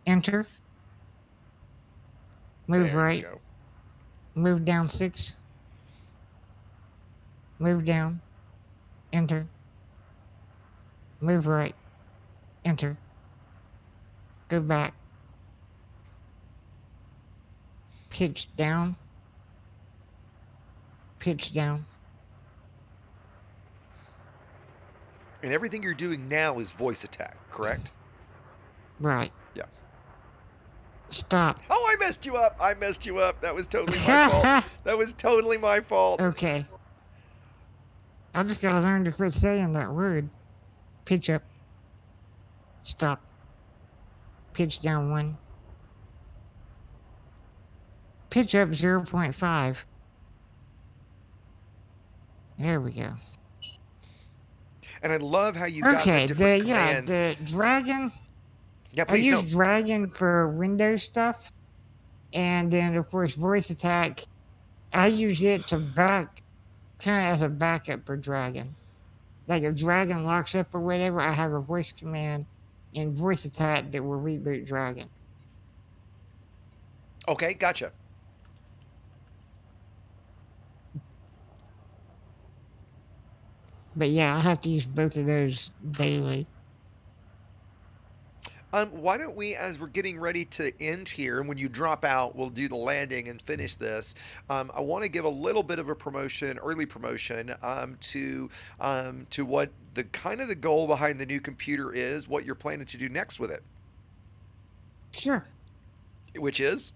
Enter. Move There you right. go. Move down 6. Move down. Enter. Move right. Enter. Go back. Pitch down. Pitch down. And everything you're doing now is voice attack, correct? Right. Yeah. Stop. Oh, I messed you up. That was totally my fault. That was totally my fault. Okay. I just gotta learn to quit saying that word. Pitch up. Stop. Pitch down 1. Pitch up 0.5. There we go. And I love how you got Okay, the different commands. the dragon. Yeah, I please use no. dragon for Windows stuff, and then of course voice attack. I use it to kind of as a backup for dragon. Like if dragon locks up or whatever, I have a voice command in voice attack that will reboot dragon. Okay, gotcha. But yeah, I have to use both of those daily. Why don't we, as we're getting ready to end here, and when you drop out, we'll do the landing and finish this. I want to give a little bit of a promotion, early promotion, to what the kind of the goal behind the new computer is, what you're planning to do next with it, Sure. which is.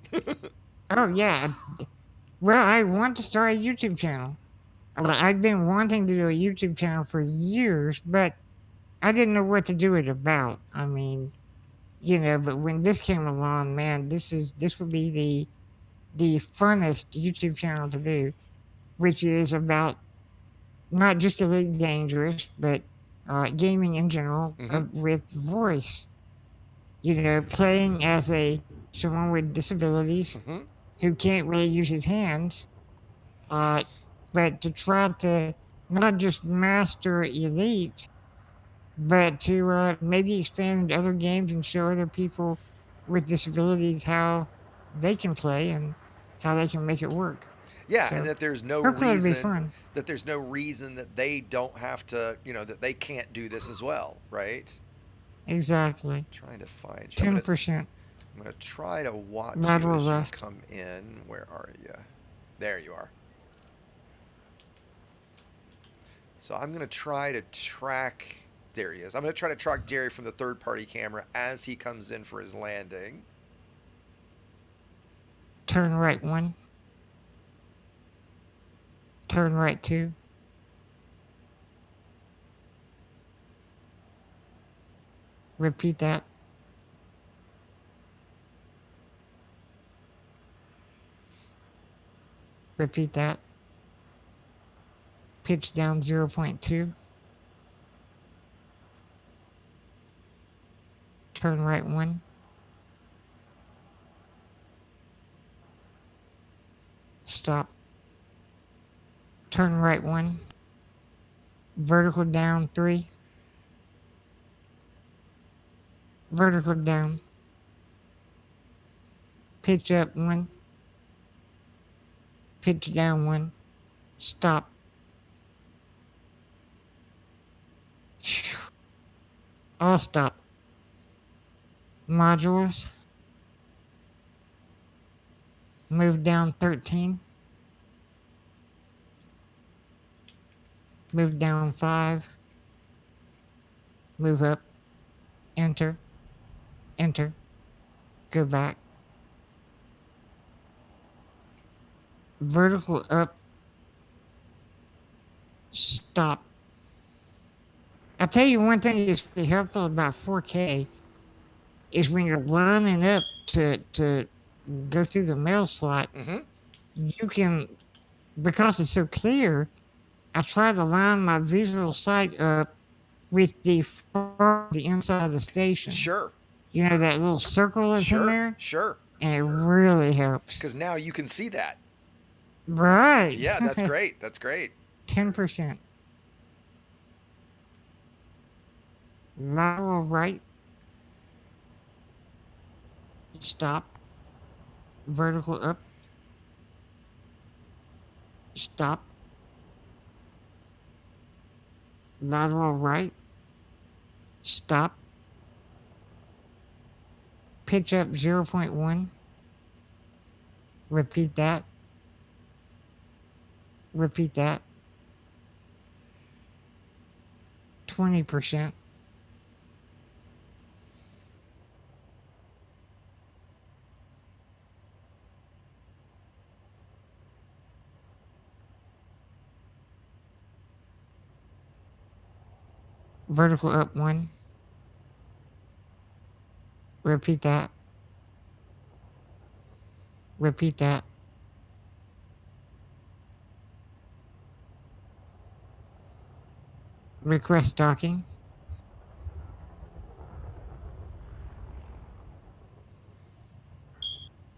Oh yeah. Well, I want to start a YouTube channel. I've been wanting to do a YouTube channel for years, but I didn't know what to do it about. I mean, but when this came along, man, this would be the funnest YouTube channel to do, which is about not just Elite Dangerous, but gaming in general with voice. Playing as someone with disabilities who can't really use his hands, but to try to not just master Elite, but to maybe expand into other games and show other people with disabilities how they can play and how they can make it work. Yeah, So, and that there's no hopefully it'll be reason fun. that they don't have to, that they can't do this as well, right? Exactly. Trying to find. 10%. I'm gonna try to watch Lateral you as left. you come in. Where are you? There you are. So I'm gonna try to track. There he is. I'm gonna try to track Jerry from the third-party camera as he comes in for his landing. Turn right 1. Turn right 2. Repeat that. Repeat that. Pitch down 0.2. Turn right 1. Stop. Turn right 1. Vertical down 3. Vertical down. Pitch up 1. Pitch down 1. Stop. All stop. Modules. Move down 13. Move down 5. Move up. Enter. Enter. Go back. Vertical up. Stop. I'll tell you one thing that's helpful about 4K is when you're lining up to go through the mail slot, Mm-hmm. you can, because it's so clear, I try to line my visual sight up with the inside of the station. Sure. You know, that little circle that's in Sure. there? Sure. And it really helps. Because now you can see that. Right. Yeah, that's great. That's great. 10%. Lateral right. Stop. Vertical up. Stop. Lateral right. Stop. Pitch up 0.1. Repeat that. Repeat that. 20%. Vertical up 1. Repeat that. Repeat that. Request docking.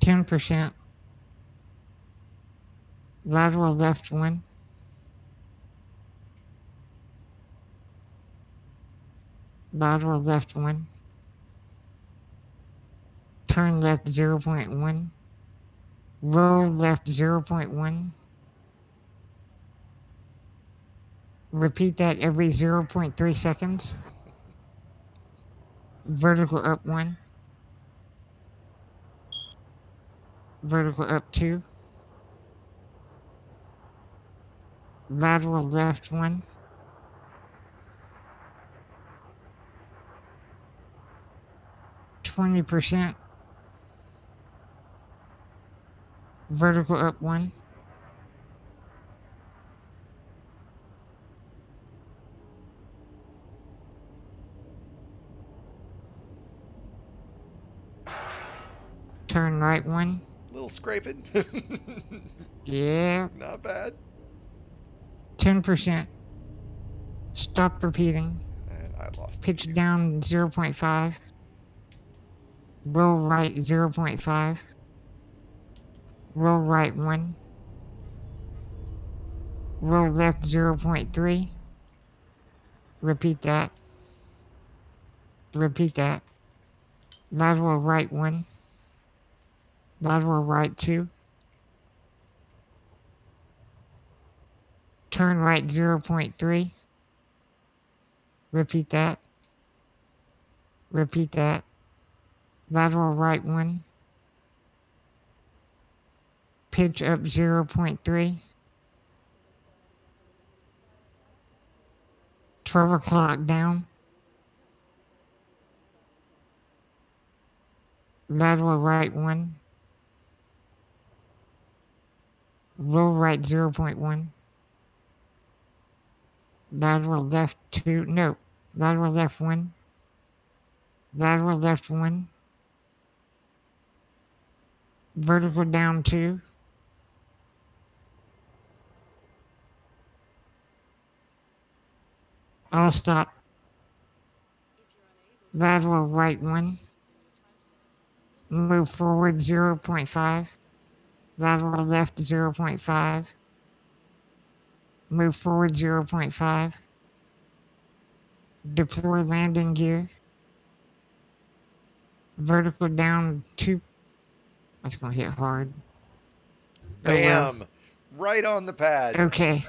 %. Lateral left 1. Lateral left 1. Turn left 0.1. Roll left 0.1. Repeat that every 0.3 seconds. Vertical up 1. Vertical up 2. Lateral left 1. %. Vertical up 1. Turn right 1. Little scraping. Yeah. Not bad. 10%. Stop repeating. And I lost. Pitch down 0.5. Roll right 0.5. Roll right 1. Roll left 0.3. Repeat that. Repeat that. Lateral right 1. Lateral right 2. Turn right 0.3. Repeat that. Repeat that. Lateral right 1. Pitch up 0.3. 12 o'clock down. Lateral right 1. Roll right 0.1. Lateral left 2. No. Lateral left 1. Lateral left 1. Vertical down 2. I'll stop. Lateral right 1. Move forward 0.5. Lateral left 0.5. Move forward 0.5. Deploy landing gear. Vertical down 2. That's going to hit hard. Oh, well. Bam! Right on the pad. Okay.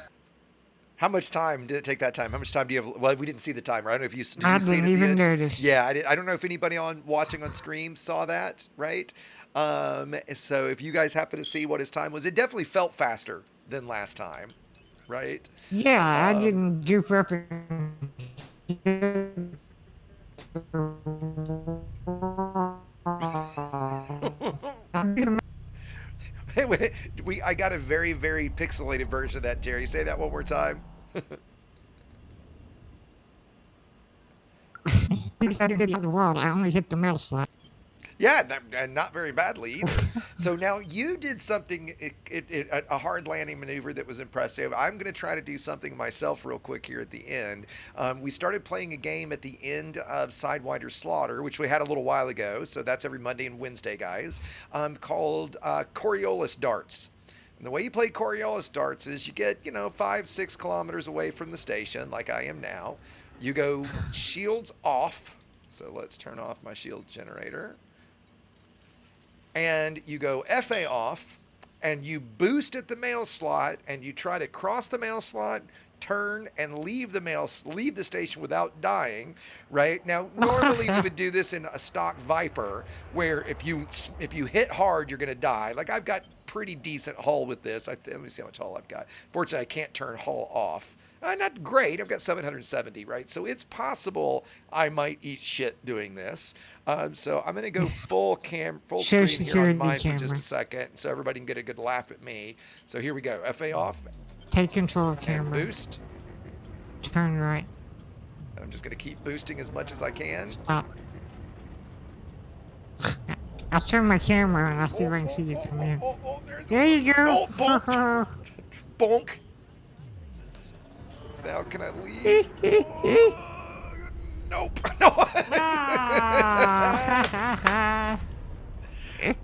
How much time did it take that time? How much time do you have? Well, we didn't see the time, right? I don't know if you did. I You see it didn't at the even end? notice. Yeah, I don't know if anybody watching on stream saw that, right? So if you guys happen to see what his time was, it definitely felt faster than last time, right? Yeah, I didn't goof up and I got a very, very pixelated version of that, Jerry. Say that one more time. the world. I only hit the middle slot. Yeah, and not very badly either. So now you did something, a hard landing maneuver that was impressive. I'm going to try to do something myself real quick here at the end. We started playing a game at the end of Sidewinder Slaughter, which we had a little while ago. So that's every Monday and Wednesday, guys, called Coriolis Darts. And the way you play Coriolis Darts is you get, 5-6 kilometers away from the station, like I am now. You go shields off. So let's turn off my shield generator. And you go FA off, and you boost at the mail slot, and you try to cross the mail slot, turn, and leave the station without dying. Right now, normally we would do this in a stock Viper, where if you hit hard, you're gonna die. Like I've got pretty decent hull with this. Let me see how much hull I've got. Fortunately, I can't turn hull off. Not great. I've got 770, right? So it's possible I might eat shit doing this. So I'm going to go full screen here on mine for just a second, so everybody can get a good laugh at me. So here we go. FA off. Take control of And camera. boost. Turn right. And I'm just going to keep boosting as much as I can. Stop. I'll turn my camera and I'll see if I can see you come in. There you go. Oh, bonk. Now can I leave? Nope. No.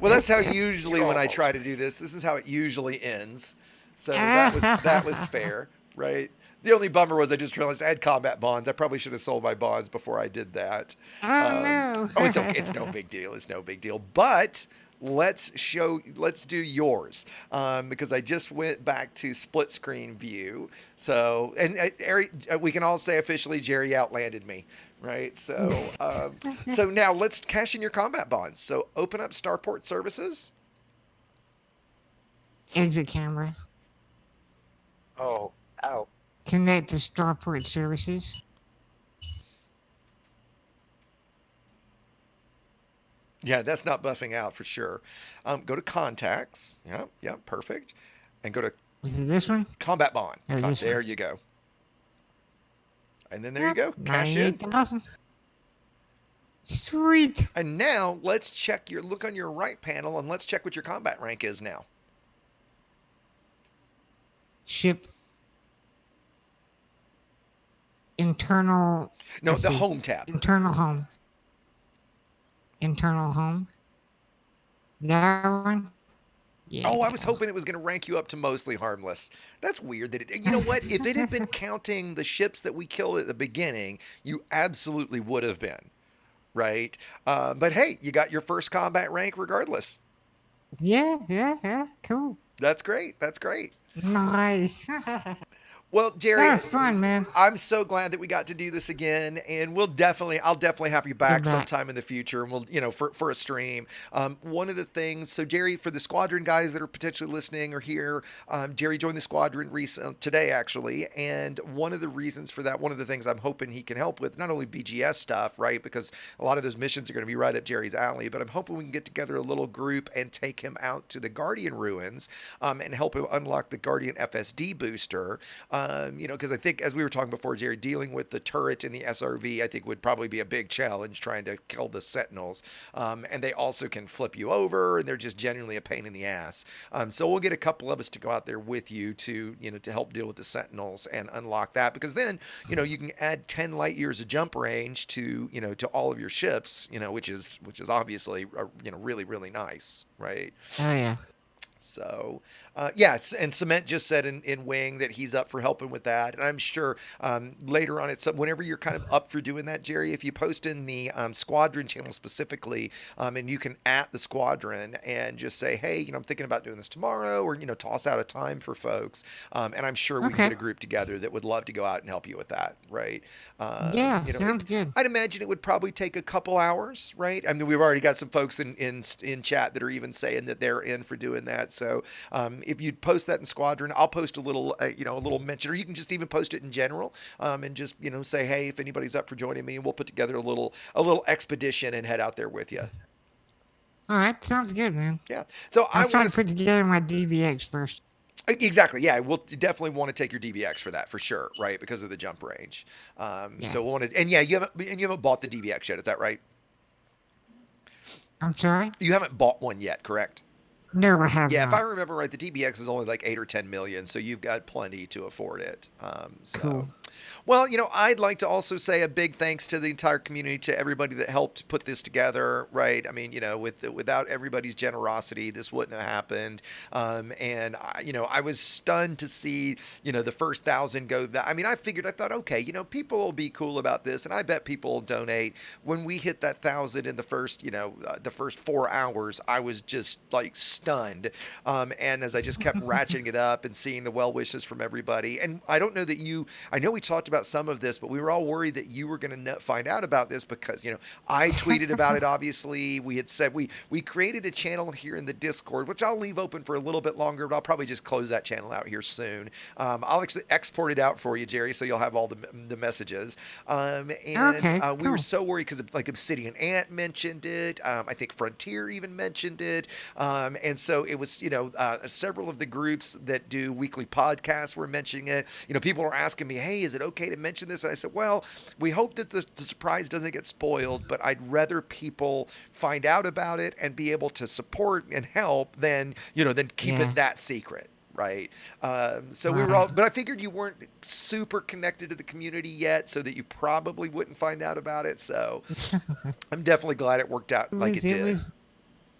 Well, that's how usually when I try to do this. This is how it usually ends. So that was fair, right? The only bummer was I just realized I had combat bonds. I probably should have sold my bonds before I did that. No. Oh, it's okay. It's no big deal. It's no big deal. But let's do yours, because I just went back to split screen view. So, and we can all say officially Jerry outlanded me, right? So, so now let's cash in your combat bonds. So open up Starport Services. Exit camera. Oh, ow. Connect to Starport Services. Yeah, that's not buffing out for sure. Go to contacts. Yep, perfect. And go to Is it this one? combat bond. Oh, this There one. you go. And then there you go. Cash in. 98,000. Sweet. And now let's check look on your right panel and let's check what your combat rank is now. Ship. Internal. No, let's the see. home tab. Internal home. Internal home. That one? Yeah. Oh, I was hoping it was going to rank you up to mostly harmless. That's weird that you know what? If it had been counting the ships that we killed at the beginning, you absolutely would have been, right? But hey, you got your first combat rank regardless. Yeah. Cool. That's great. That's great. Nice. Well, Jerry, That was fun, man. I'm so glad that we got to do this again, and I'll definitely have you back You're back. sometime in the future, and we'll, for a stream. One of the things, so Jerry, for the squadron guys that are potentially listening or here, Jerry joined the squadron today actually, and one of the things I'm hoping he can help with, not only BGS stuff, right, because a lot of those missions are going to be right up Jerry's alley, but I'm hoping we can get together a little group and take him out to the Guardian ruins, and help him unlock the Guardian FSD booster. Because I think, as we were talking before, Jerry, dealing with the turret and the SRV, I think would probably be a big challenge trying to kill the Sentinels. And they also can flip you over, and they're just genuinely a pain in the ass. So we'll get a couple of us to go out there with you to help deal with the Sentinels and unlock that, because then, you can add 10 light years of jump range to all of your ships, which is obviously, really, really nice, right? Oh yeah. So, yeah, and Cement just said in Wing that he's up for helping with that. And I'm sure later on, whenever you're kind of up for doing that, Jerry, if you post in the Squadron channel specifically, and you can at the Squadron and just say, hey, I'm thinking about doing this tomorrow, or, toss out a time for folks. And I'm sure we can Okay. get a group together that would love to go out and help you with that, right? Yeah, sounds good. I'd imagine it would probably take a couple hours, right? I mean, we've already got some folks in chat that are even saying that they're in for doing that. So if you'd post that in Squadron, I'll post a little mention, or you can just even post it in general, and just say, hey, if anybody's up for joining me, and we'll put together a little expedition and head out there with you. All right, sounds good, man. Yeah. So I'm trying to put together my DVX first. Exactly. Yeah, we'll definitely want to take your DBX for that for sure, right? Because of the jump range. Yeah. So we'll want to, and yeah, you haven't bought the DBX yet, is that right? I'm sorry? You haven't bought one yet, correct? No, I have Yeah, not. if I remember right, the DBX is only like 8 or 10 million, so you've got plenty to afford it. Cool. Well, I'd like to also say a big thanks to the entire community, to everybody that helped put this together, right? I mean, without everybody's generosity, this wouldn't have happened. And I was stunned to see, the first 1,000 go. I thought, okay, people will be cool about this, and I bet people will donate. When we hit that 1,000 in the first 4 hours, I was just like stunned. And as I just kept ratcheting it up and seeing the well wishes from everybody, and I don't know that I know we talked about some of this, but we were all worried that you were going to find out about this, because I tweeted about it. Obviously, we had said we created a channel here in the Discord, which I'll leave open for a little bit longer, but I'll probably just close that channel out here soon. I'll actually export it out for you, Jerry, so you'll have all the messages. Okay, We were cool. so worried because like Obsidian Ant mentioned it. I think Frontier even mentioned it. And so it was, several of the groups that do weekly podcasts were mentioning it. People were asking me, hey, is it okay to mention this? And I said, well, we hope that the surprise doesn't get spoiled, but I'd rather people find out about it and be able to support and help than keep Yeah. it that secret. Right. So we were all, but I figured you weren't super connected to the community yet, so that you probably wouldn't find out about it. So I'm definitely glad it worked out like it did.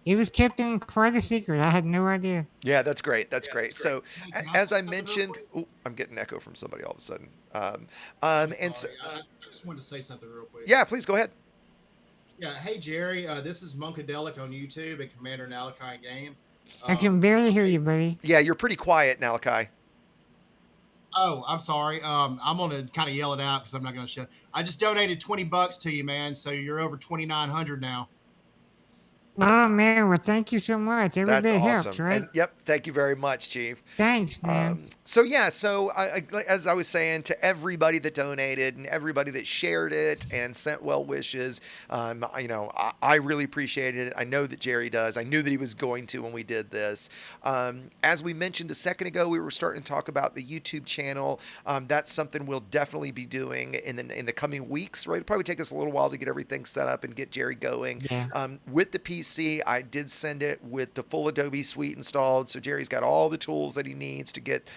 It was kept in quite a secret. I had no idea. Yeah, that's great. That's great. So, Hey, can as say I something real mentioned, quick? I'm getting an echo from somebody all of a sudden. And so, Sorry, I just wanted to say something real quick. yeah, please go ahead. Yeah. Hey, Jerry. This is Monkadelic on YouTube and Commander Nalakai Game. I can barely hear you, buddy. Yeah, you're pretty quiet, Nalakai. Oh, I'm sorry. I'm gonna kind of yell it out because I'm not gonna show. I just donated $20 to you, man. So you're over 2,900 now. Oh man, well thank you so much. Every That's bit awesome. helps, right? And yep, thank you very much, Chief. Thanks, man. So yeah, so as I was saying, to everybody that donated and everybody that shared it and sent well wishes, I really appreciated it. I know that Jerry does. I knew that he was going to when we did this. As we mentioned a second ago, we were starting to talk about the YouTube channel. That's something we'll definitely be doing in the coming weeks. Right, it'll probably take us a little while to get everything set up and get Jerry going. Yeah. With the PC, I did send it with the full Adobe suite installed, so Jerry's got all the tools that he needs to get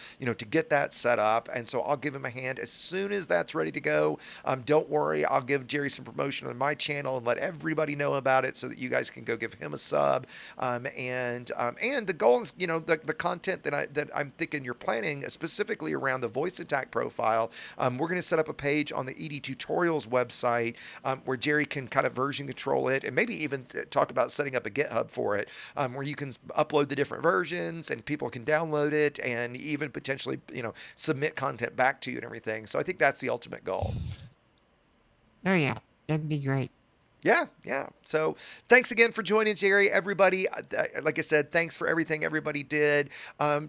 that set up, and so I'll give him a hand as soon as that's ready to go. Don't worry, I'll give Jerry some promotion on my channel and let everybody know about it, so that you guys can go give him a sub. And the goal is, the content that I'm thinking you're planning specifically around the voice attack profile. We're going to set up a page on the EDTutorials website where Jerry can kind of version control it, and maybe even talk about setting up a GitHub for it, where you can upload the different versions and people can download it and even potentially, submit content back to you and everything. So I think that's the ultimate goal. Oh yeah, that'd be great. Yeah. So thanks again for joining, Jerry. Everybody, like I said, thanks for everything everybody did.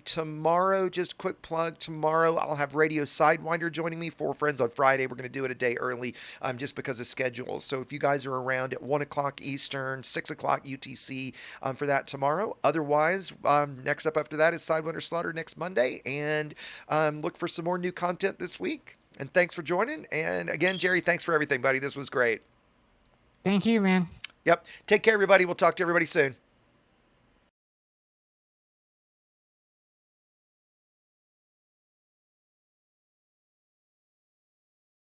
Tomorrow, just a quick plug, tomorrow I'll have Radio Sidewinder joining me for Friends on Friday. We're going to do it a day early just because of schedules. So if you guys are around at 1 o'clock Eastern, 6 o'clock UTC for that tomorrow. Otherwise, next up after that is Sidewinder Slaughter next Monday. And look for some more new content this week. And thanks for joining. And again, Jerry, thanks for everything, buddy. This was great. Thank you, man. Yep. Take care, everybody. We'll talk to everybody soon.